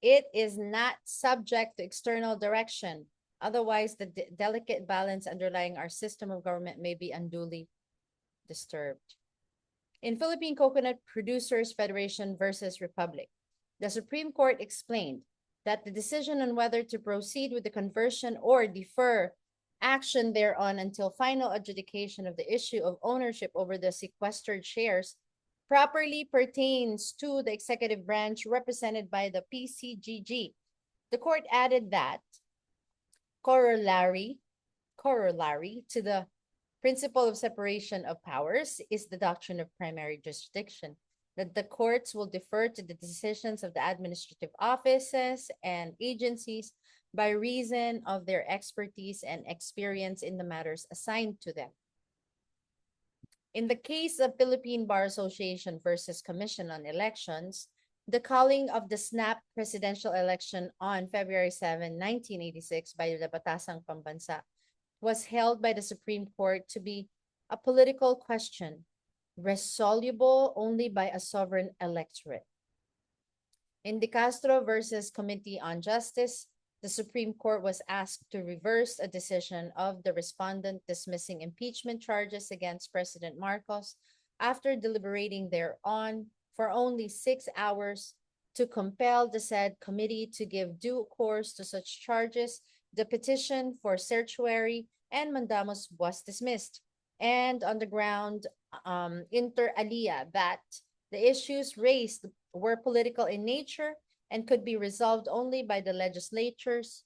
Speaker 1: It is not subject to external direction. Otherwise, the delicate balance underlying our system of government may be unduly disturbed. In Philippine Coconut Producers Federation versus Republic, the Supreme Court explained that the decision on whether to proceed with the conversion or defer action thereon until final adjudication of the issue of ownership over the sequestered shares properly pertains to the executive branch represented by the PCGG. The court added that corollary to the principle of separation of powers is the doctrine of primary jurisdiction, that the courts will defer to the decisions of the administrative offices and agencies by reason of their expertise and experience in the matters assigned to them. In the case of Philippine Bar Association versus Commission on Elections, the calling of the snap presidential election on February 7, 1986 by the Batasang Pambansa was held by the Supreme Court to be a political question, resoluble only by a sovereign electorate. In De Castro versus Committee on Justice, the Supreme Court was asked to reverse a decision of the respondent dismissing impeachment charges against President Marcos after deliberating thereon for only 6 hours to compel the said committee to give due course to such charges. The petition for certiorari and mandamus was dismissed, and on the ground inter alia that the issues raised were political in nature and could be resolved only by the legislatures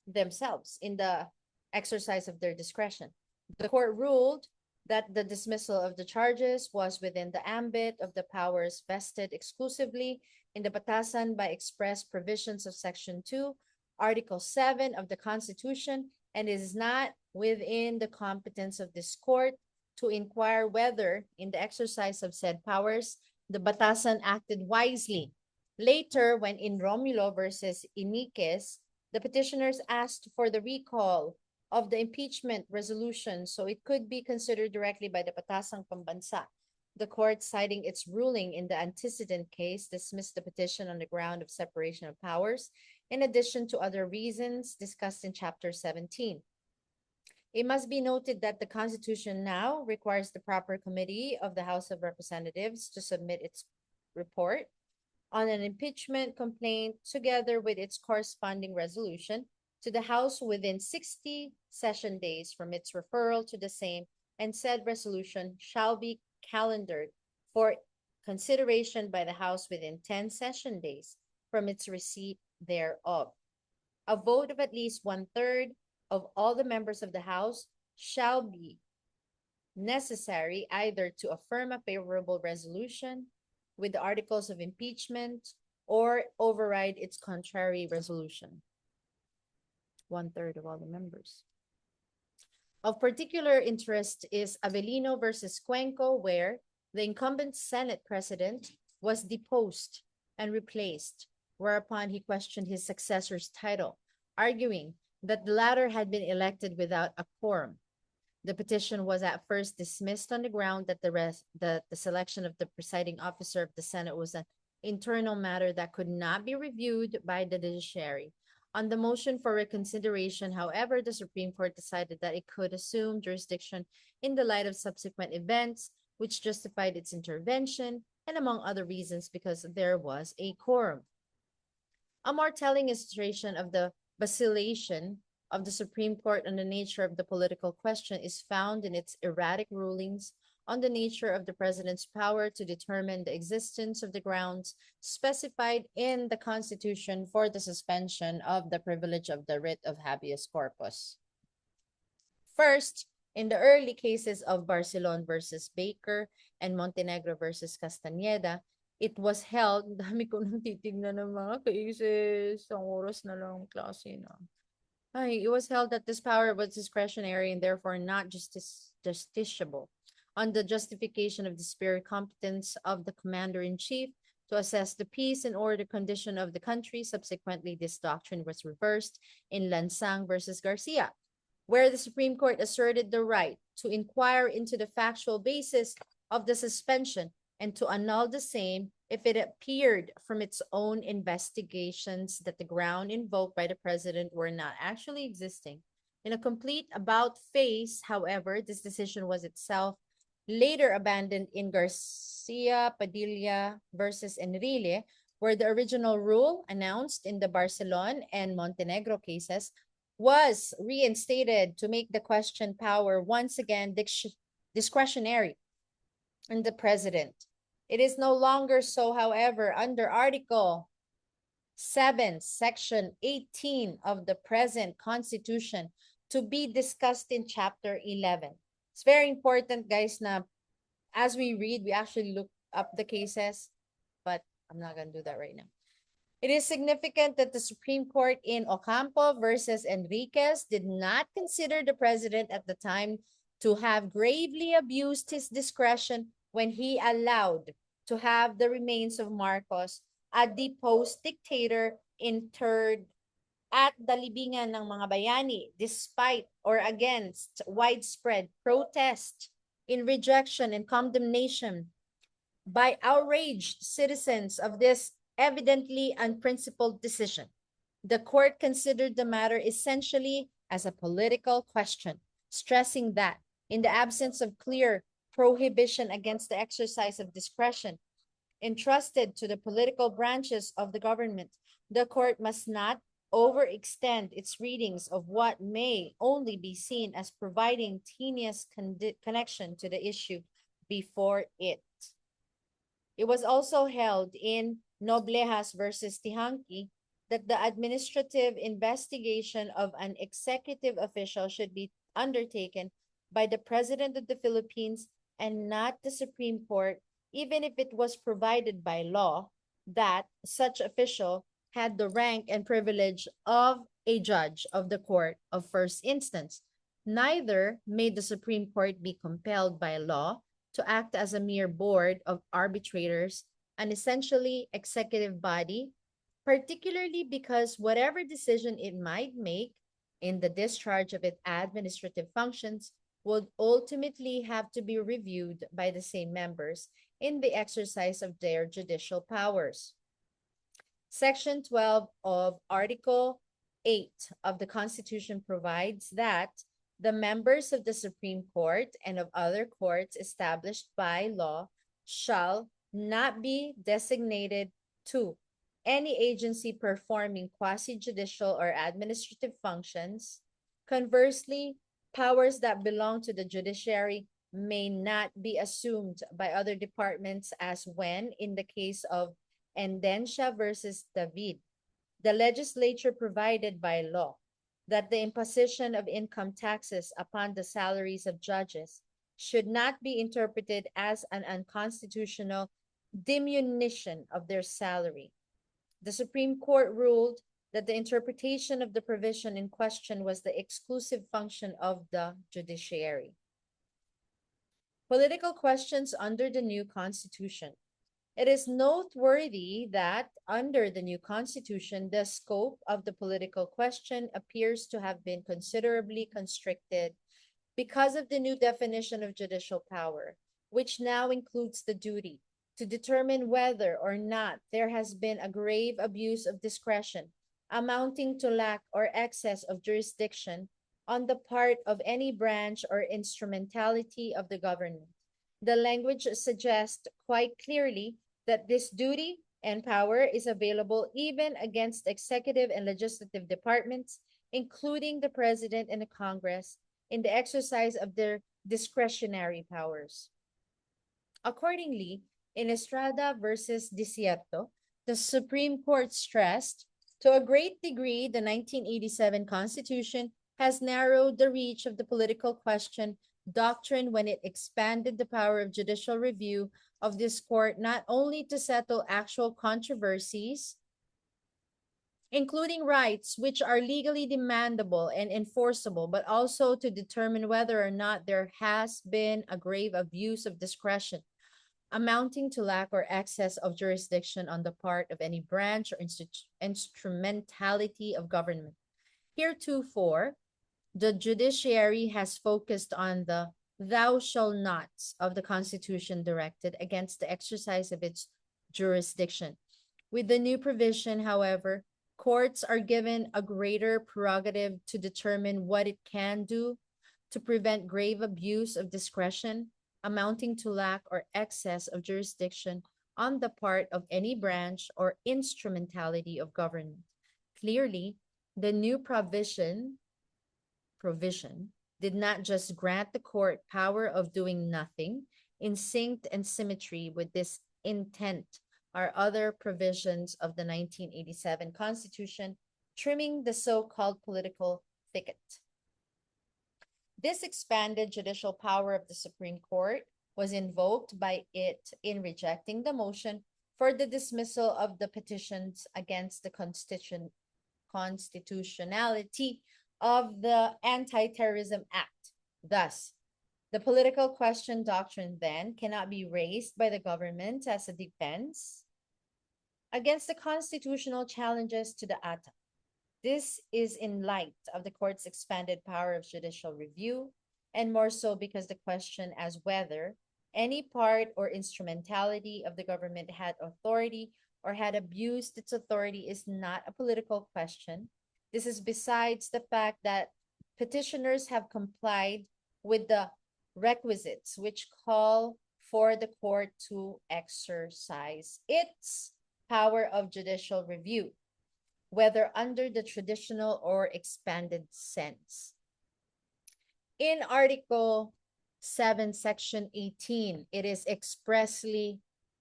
Speaker 1: themselves in the exercise of their discretion. The court ruled that the dismissal of the charges was within the ambit of the powers vested exclusively in the Batasan by express provisions of Section 2, Article 7 of the Constitution, and is not within the competence of this court to inquire whether, in the exercise of said powers, the Batasan acted wisely. Later, when in Romulo versus Iniques, the petitioners asked for the recall of the impeachment resolution so it could be considered directly by the Batasang Pambansa. The court, citing its ruling in the antecedent case, dismissed the petition on the ground of separation of powers, in addition to other reasons discussed in Chapter 17. It must be noted that the Constitution now requires the proper committee of the House of Representatives to submit its report on an impeachment complaint together with its corresponding resolution to the House within 60 session days from its referral to the same, and said resolution shall be calendared for consideration by the House within 10 session days from its receipt thereof. A vote of at least 1/3 of all the members of the House shall be necessary either to affirm a favorable resolution with the articles of impeachment or override its contrary resolution. 1/3 of all the members. Of particular interest is Avellino versus Cuenco, where the incumbent Senate president was deposed and replaced, whereupon he questioned his successor's title, arguing that the latter had been elected without a quorum. The petition was at first dismissed on the ground that the selection of the presiding officer of the Senate was an internal matter that could not be reviewed by the judiciary. On the motion for reconsideration, however, the Supreme Court decided that it could assume jurisdiction in the light of subsequent events, which justified its intervention, and among other reasons because there was a quorum. A more telling illustration of the vacillation of the Supreme Court on the nature of the political question is found in its erratic rulings on the nature of the president's power to determine the existence of the grounds specified in the Constitution for the suspension of the privilege of the writ of habeas corpus. First, in the early cases of Barcelon versus Baker and Montenegro versus Castañeda, it was held, dami ko nang titignan ng mga cases, ang oras na lang klase na. It was held that this power was discretionary and therefore not justiciable. On the justification of the superior competence of the commander-in-chief to assess the peace and order condition of the country. Subsequently, this doctrine was reversed in Lansang versus Garcia, where the Supreme Court asserted the right to inquire into the factual basis of the suspension and to annul the same if it appeared from its own investigations that the ground invoked by the president were not actually existing. In a complete about face, however, this decision was itself later abandoned in Garcia Padilla versus Enrile, where the original rule announced in the Barcelona and Montenegro cases was reinstated to make the question power once again discretionary in the president. It is no longer so, however, under Article 7, Section 18 of the present Constitution to be discussed in Chapter 11. It's very important, guys, na as we read, we actually look up the cases, but I'm not going to do that right now. It is significant that the Supreme Court in Ocampo versus Enriquez did not consider the president at the time to have gravely abused his discretion when he allowed to have the remains of Marcos, a deposed dictator, interred at the libingan ng mga bayani despite or against widespread protest in rejection and condemnation by outraged citizens of this evidently unprincipled decision. The court considered the matter essentially as a political question, stressing that in the absence of clear prohibition against the exercise of discretion entrusted to the political branches of the government, the court must not overextend its readings of what may only be seen as providing tenuous connection to the issue before it. It was also held in Noblejas versus Tihanki that the administrative investigation of an executive official should be undertaken by the President of the Philippines and not the Supreme Court, even if it was provided by law that such official had the rank and privilege of a judge of the court of first instance. Neither may the Supreme Court be compelled by law to act as a mere board of arbitrators, an essentially executive body, particularly because whatever decision it might make in the discharge of its administrative functions would ultimately have to be reviewed by the same members in the exercise of their judicial powers. Section 12 of Article 8 of the Constitution provides that the members of the Supreme Court and of other courts established by law shall not be designated to any agency performing quasi-judicial or administrative functions. Conversely, powers that belong to the judiciary may not be assumed by other departments, as when, in the case of Endencia versus David, the legislature provided by law that the imposition of income taxes upon the salaries of judges should not be interpreted as an unconstitutional diminution of their salary. The Supreme Court ruled that the interpretation of the provision in question was the exclusive function of the judiciary. Political questions under the new Constitution. It is noteworthy that under the new Constitution, the scope of the political question appears to have been considerably constricted because of the new definition of judicial power, which now includes the duty to determine whether or not there has been a grave abuse of discretion amounting to lack or excess of jurisdiction on the part of any branch or instrumentality of the government. The language suggests quite clearly that this duty and power is available even against executive and legislative departments, including the President and the Congress, in the exercise of their discretionary powers. Accordingly, in Estrada versus Desierto, the Supreme Court stressed, to a great degree, the 1987 Constitution has narrowed the reach of the political question doctrine when it expanded the power of judicial review of this court not only to settle actual controversies, including rights which are legally demandable and enforceable, but also to determine whether or not there has been a grave abuse of discretion amounting to lack or excess of jurisdiction on the part of any branch or instrumentality of government. Heretofore, the judiciary has focused on the thou shall nots of the Constitution directed against the exercise of its jurisdiction. With the new provision, however, courts are given a greater prerogative to determine what it can do to prevent grave abuse of discretion amounting to lack or excess of jurisdiction on the part of any branch or instrumentality of government. Clearly, the new provision did not just grant the court power of doing nothing. In sync and symmetry with this intent are other provisions of the 1987 Constitution trimming the so-called political thicket. This expanded judicial power of the Supreme Court was invoked by it in rejecting the motion for the dismissal of the petitions against the constitutionality of the Anti-Terrorism Act. Thus, the political question doctrine then cannot be raised by the government as a defense against the constitutional challenges to the ATA. This is in light of the court's expanded power of judicial review, and more so because the question as whether any part or instrumentality of the government had authority or had abused its authority is not a political question. This is besides the fact that petitioners have complied with the requisites which call for the court to exercise its power of judicial review, whether under the traditional or expanded sense. In Article 7, Section 18, it is expressly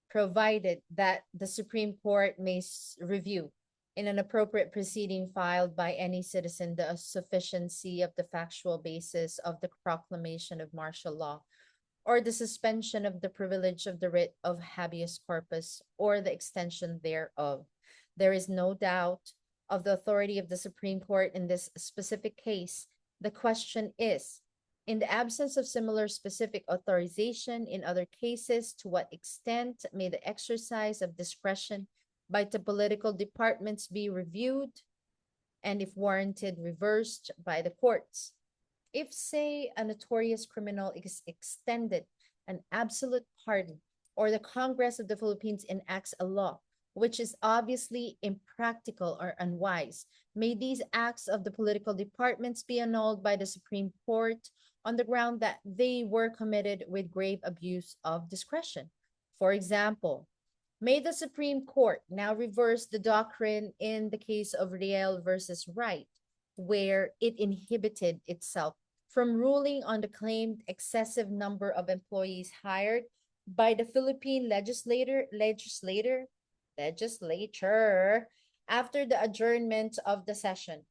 Speaker 1: provided that the Supreme Court may review in an appropriate proceeding filed by any citizen the sufficiency of the factual basis of the proclamation of martial law or the suspension of the privilege of the writ of habeas corpus or the extension thereof. There is no doubt of the authority of the Supreme Court in this specific case. The question is, in the absence of similar specific authorization in other cases, to what extent may the exercise of discretion by the political departments be reviewed and, if warranted, reversed by the courts? If, say, a notorious criminal is extended an absolute pardon, or the Congress of the Philippines enacts a law which is obviously impractical or unwise, may these acts of the political departments be annulled by the Supreme Court on the ground that they were committed with grave abuse of discretion. For example, may the Supreme Court now reverse the doctrine in the case of Riel versus Wright, where it inhibited itself from ruling on the claimed excessive number of employees hired by the Philippine legislature after the adjournment of the session,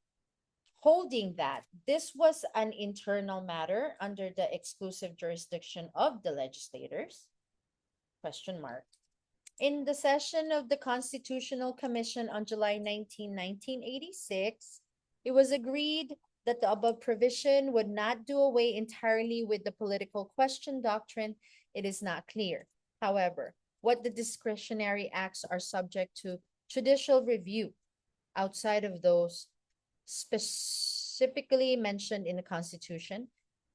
Speaker 1: holding that this was an internal matter under the exclusive jurisdiction of the legislators? Question mark. In the session of the Constitutional Commission on July 19, 1986, it was agreed that the above provision would not do away entirely with the political question doctrine. It is not clear, however, what the discretionary acts are subject to judicial review outside of those specifically mentioned in the Constitution,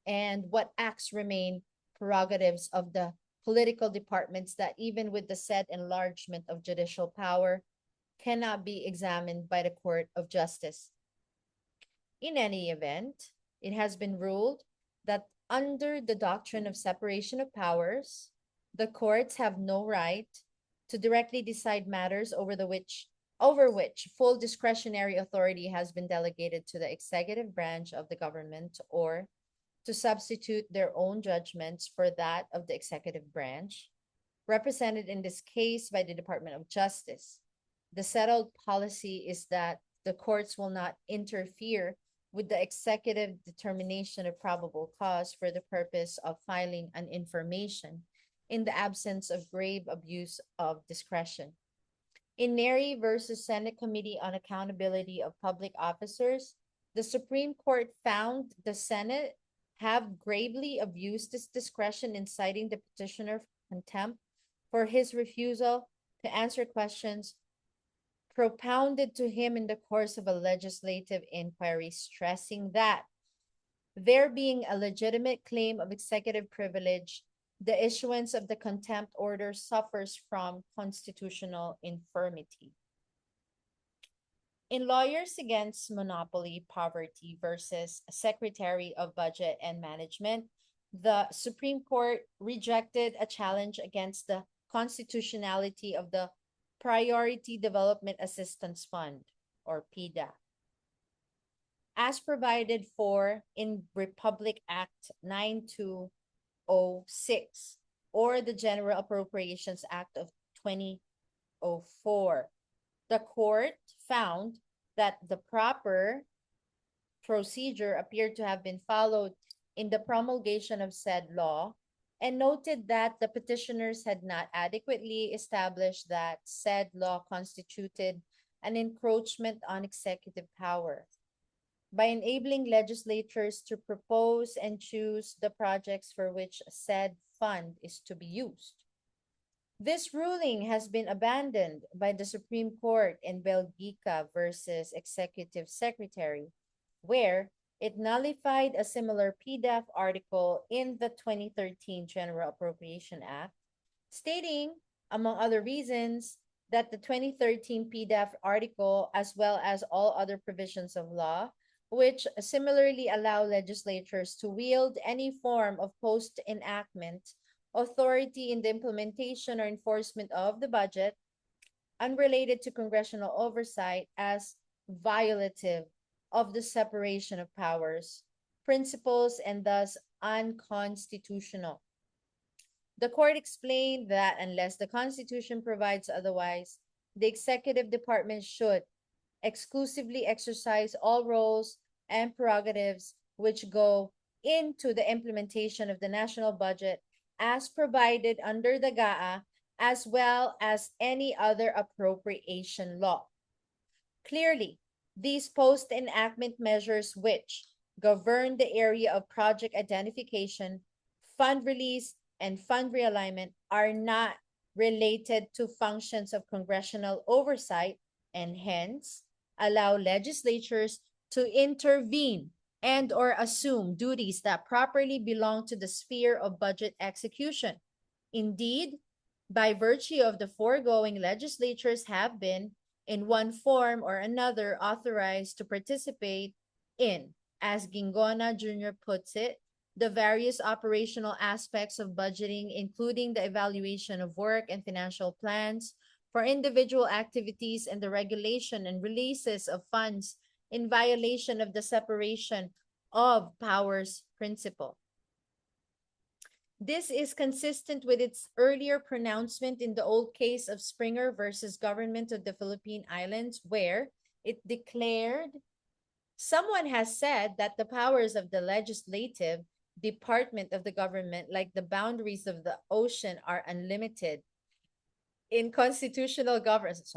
Speaker 1: and what acts remain prerogatives of the political departments that, even with the said enlargement of judicial power, cannot be examined by the Court of Justice. In any event, it has been ruled that under the doctrine of separation of powers, the courts have no right to directly decide matters over which full discretionary authority has been delegated to the executive branch of the government, or to substitute their own judgments for that of the executive branch, represented in this case by the Department of Justice. The settled policy is that the courts will not interfere with the executive determination of probable cause for the purpose of filing an information in the absence of grave abuse of discretion. In Neri versus Senate Committee on Accountability of Public Officers, the Supreme Court found the Senate have gravely abused its discretion in citing the petitioner for contempt for his refusal to answer questions propounded to him in the course of a legislative inquiry, stressing that there being a legitimate claim of executive privilege, the issuance of the contempt order suffers from constitutional infirmity. In Lawyers Against Monopoly Poverty versus Secretary of Budget and Management, the Supreme Court rejected a challenge against the constitutionality of the Priority Development Assistance Fund, or PDA, as provided for in Republic Act 9206 or the General Appropriations Act of 2004. The court found that the proper procedure appeared to have been followed in the promulgation of said law and noted that the petitioners had not adequately established that said law constituted an encroachment on executive power by enabling legislatures to propose and choose the projects for which said fund is to be used. This ruling has been abandoned by the Supreme Court in Belgica versus Executive Secretary, where it nullified a similar PDAF article in the 2013 General Appropriation Act, stating, among other reasons, that the 2013 PDAF article, as well as all other provisions of law, which similarly allow legislatures to wield any form of post-enactment authority in the implementation or enforcement of the budget unrelated to congressional oversight as violative of the separation of powers principles and thus unconstitutional. The court explained that unless the Constitution provides otherwise, the executive department should exclusively exercise all roles and prerogatives which go into the implementation of the national budget as provided under the GAA, as well as any other appropriation law. Clearly, these post-enactment measures which govern the area of project identification, fund release, and fund realignment are not related to functions of congressional oversight and hence allow legislatures to intervene and or assume duties that properly belong to the sphere of budget execution. Indeed, by virtue of the foregoing, legislatures have been, in one form or another, authorized to participate in, as Gingona Jr. puts it, the various operational aspects of budgeting, including the evaluation of work and financial plans for individual activities and the regulation and releases of funds in violation of the separation of powers principle. This is consistent with its earlier pronouncement in the old case of Springer versus Government of the Philippine Islands, where it declared, someone has said that the powers of the legislative department of the government, like the boundaries of the ocean, are unlimited. In constitutional governments,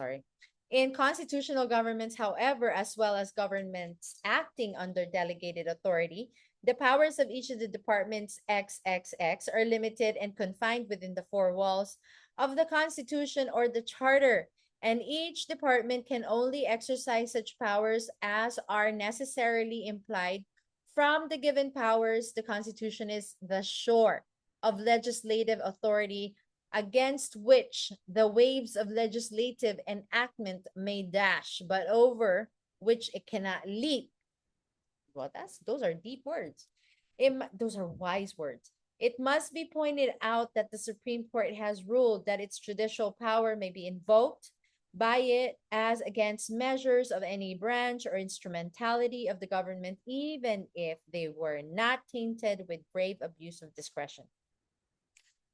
Speaker 1: however, as well as governments acting under delegated authority, the powers of each of the departments XXX are limited and confined within the four walls of the Constitution or the Charter, and each department can only exercise such powers as are necessarily implied from the given powers. The Constitution is the shore of legislative authority against which the waves of legislative enactment may dash, but over which it cannot leap. Well, those are deep words. Those are wise words. It must be pointed out that the Supreme Court has ruled that its judicial power may be invoked by it as against measures of any branch or instrumentality of the government, even if they were not tainted with grave abuse of discretion.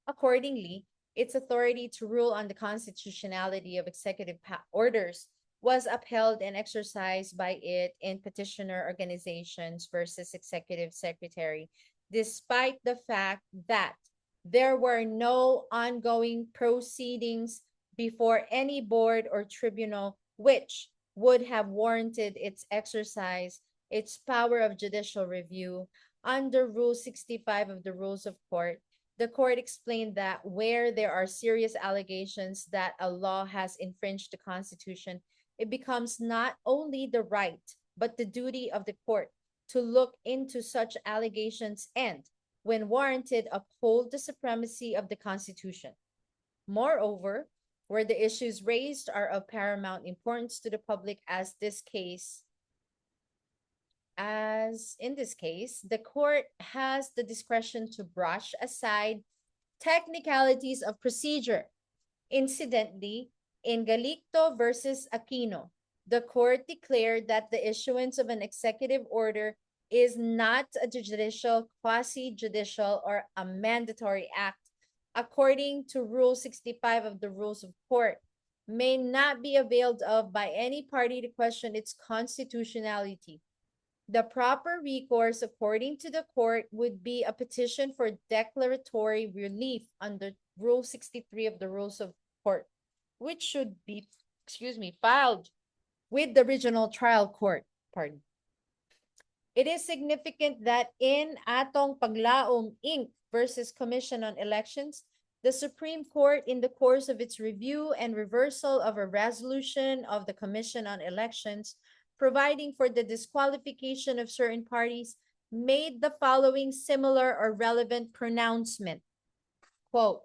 Speaker 1: Accordingly, its authority to rule on the constitutionality of executive orders was upheld and exercised by it in petitioner organizations versus executive secretary, despite the fact that there were no ongoing proceedings before any board or tribunal which would have warranted its exercise, its power of judicial review under Rule 65 of the Rules of Court, The court explained that where there are serious allegations that a law has infringed the Constitution, it becomes not only the right, but the duty of the court to look into such allegations and, when warranted, uphold the supremacy of the Constitution. Moreover, where the issues raised are of paramount importance to the public, as in this case, the court has the discretion to brush aside technicalities of procedure. Incidentally, in Galicto versus Aquino, the court declared that the issuance of an executive order is not a judicial, quasi-judicial, or a mandatory act, according to Rule 65 of the Rules of Court, may not be availed of by any party to question its constitutionality. The proper recourse, according to the court, would be a petition for declaratory relief under Rule 63 of the Rules of Court, which should be, filed with the regional trial court. Pardon. It is significant that in Atong Paglaom Inc. versus Commission on Elections, the Supreme Court, in the course of its review and reversal of a resolution of the Commission on Elections, providing for the disqualification of certain parties, made the following similar or relevant pronouncement. Quote,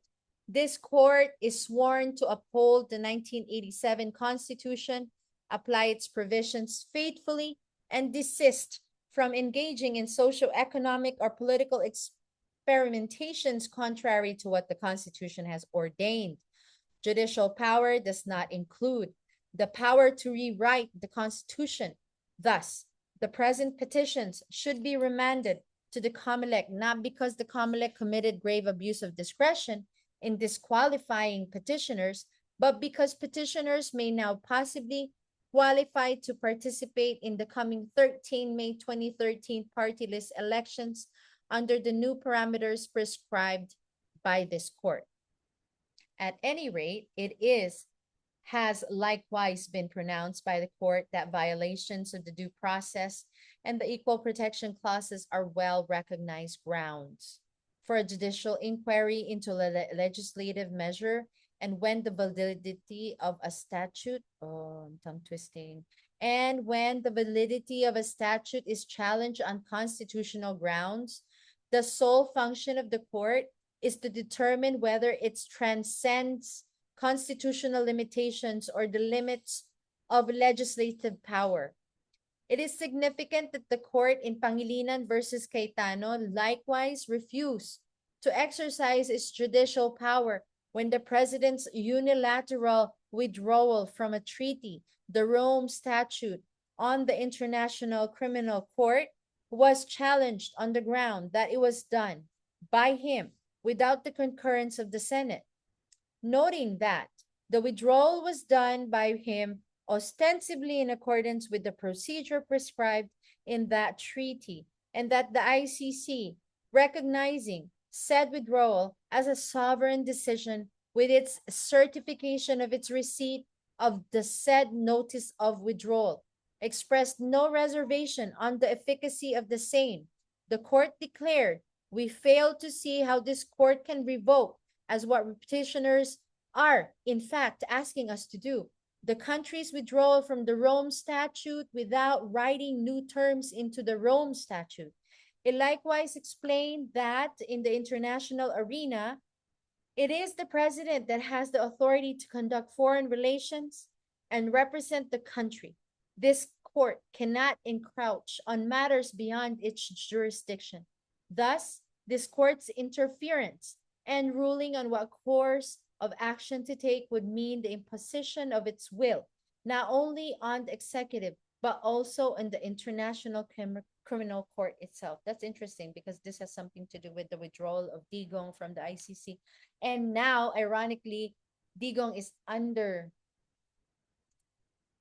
Speaker 1: this court is sworn to uphold the 1987 Constitution, apply its provisions faithfully, and desist from engaging in socio-economic or political experimentations contrary to what the Constitution has ordained. Judicial power does not include the power to rewrite the Constitution. Thus, the present petitions should be remanded to the COMELEC, not because the COMELEC committed grave abuse of discretion in disqualifying petitioners, but because petitioners may now possibly qualify to participate in the coming May 2013 party list elections under the new parameters prescribed by this court. At any rate, has likewise been pronounced by the court that violations of the due process and the equal protection clauses are well-recognized grounds for a judicial inquiry into legislative measure, and when the validity of a statute, tongue twisting, and when the validity of a statute is challenged on constitutional grounds, the sole function of the court is to determine whether it transcends constitutional limitations or the limits of legislative power. It is significant that the court in Pangilinan versus Cayetano likewise refused to exercise its judicial power when the president's unilateral withdrawal from a treaty, the Rome Statute on the International Criminal Court, was challenged on the ground that it was done by him without the concurrence of the Senate, noting that the withdrawal was done by him ostensibly in accordance with the procedure prescribed in that treaty, and that the ICC, recognizing said withdrawal as a sovereign decision with its certification of its receipt of the said notice of withdrawal, expressed no reservation on the efficacy of the same. The court declared, we fail to see how this court can revoke, as what petitioners are, in fact, asking us to do, the country's withdrawal from the Rome Statute without writing new terms into the Rome Statute. It likewise explained that in the international arena, it is the president that has the authority to conduct foreign relations and represent the country. This court cannot encroach on matters beyond its jurisdiction. Thus, this court's interference and ruling on what course of action to take would mean the imposition of its will, not only on the executive, but also on the International Criminal Court itself. That's interesting because this has something to do with the withdrawal of Digong from the ICC. And now, ironically, Digong is under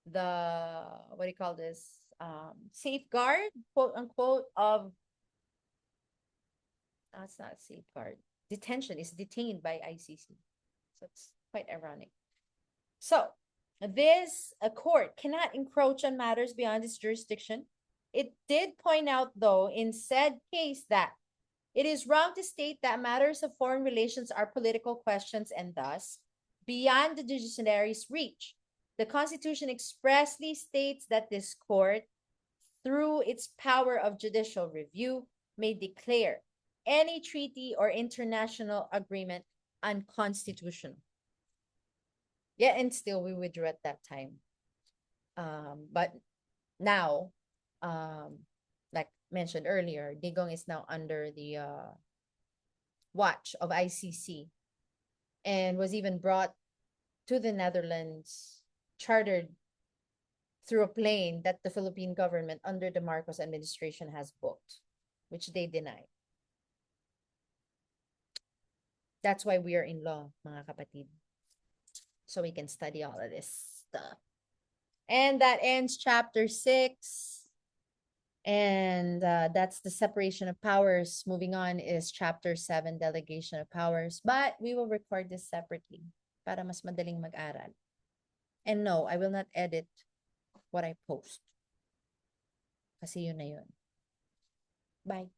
Speaker 1: the, what do you call this, safeguard, quote unquote, of, it's not safeguard, detention, is detained by ICC. So it's quite ironic. So this court cannot encroach on matters beyond its jurisdiction. It did point out, though, in said case that It is wrong to state that matters of foreign relations are political questions and thus beyond the judiciary's reach. The Constitution expressly states that this court, through its power of judicial review, may declare any treaty or international agreement unconstitutional. Yeah, and still we withdrew at that time. But now, like mentioned earlier, Digong is now under the watch of ICC and was even brought to the Netherlands, chartered through a plane that the Philippine government under the Marcos administration has booked, which they deny. That's why we are in law, mga kapatid. So we can study all of this stuff. And that ends chapter 6. And that's the separation of powers. Moving on is chapter 7, delegation of powers. But we will record this separately para mas madaling mag-aral. And no, I will not edit what I post. Kasi yun na yun. Bye.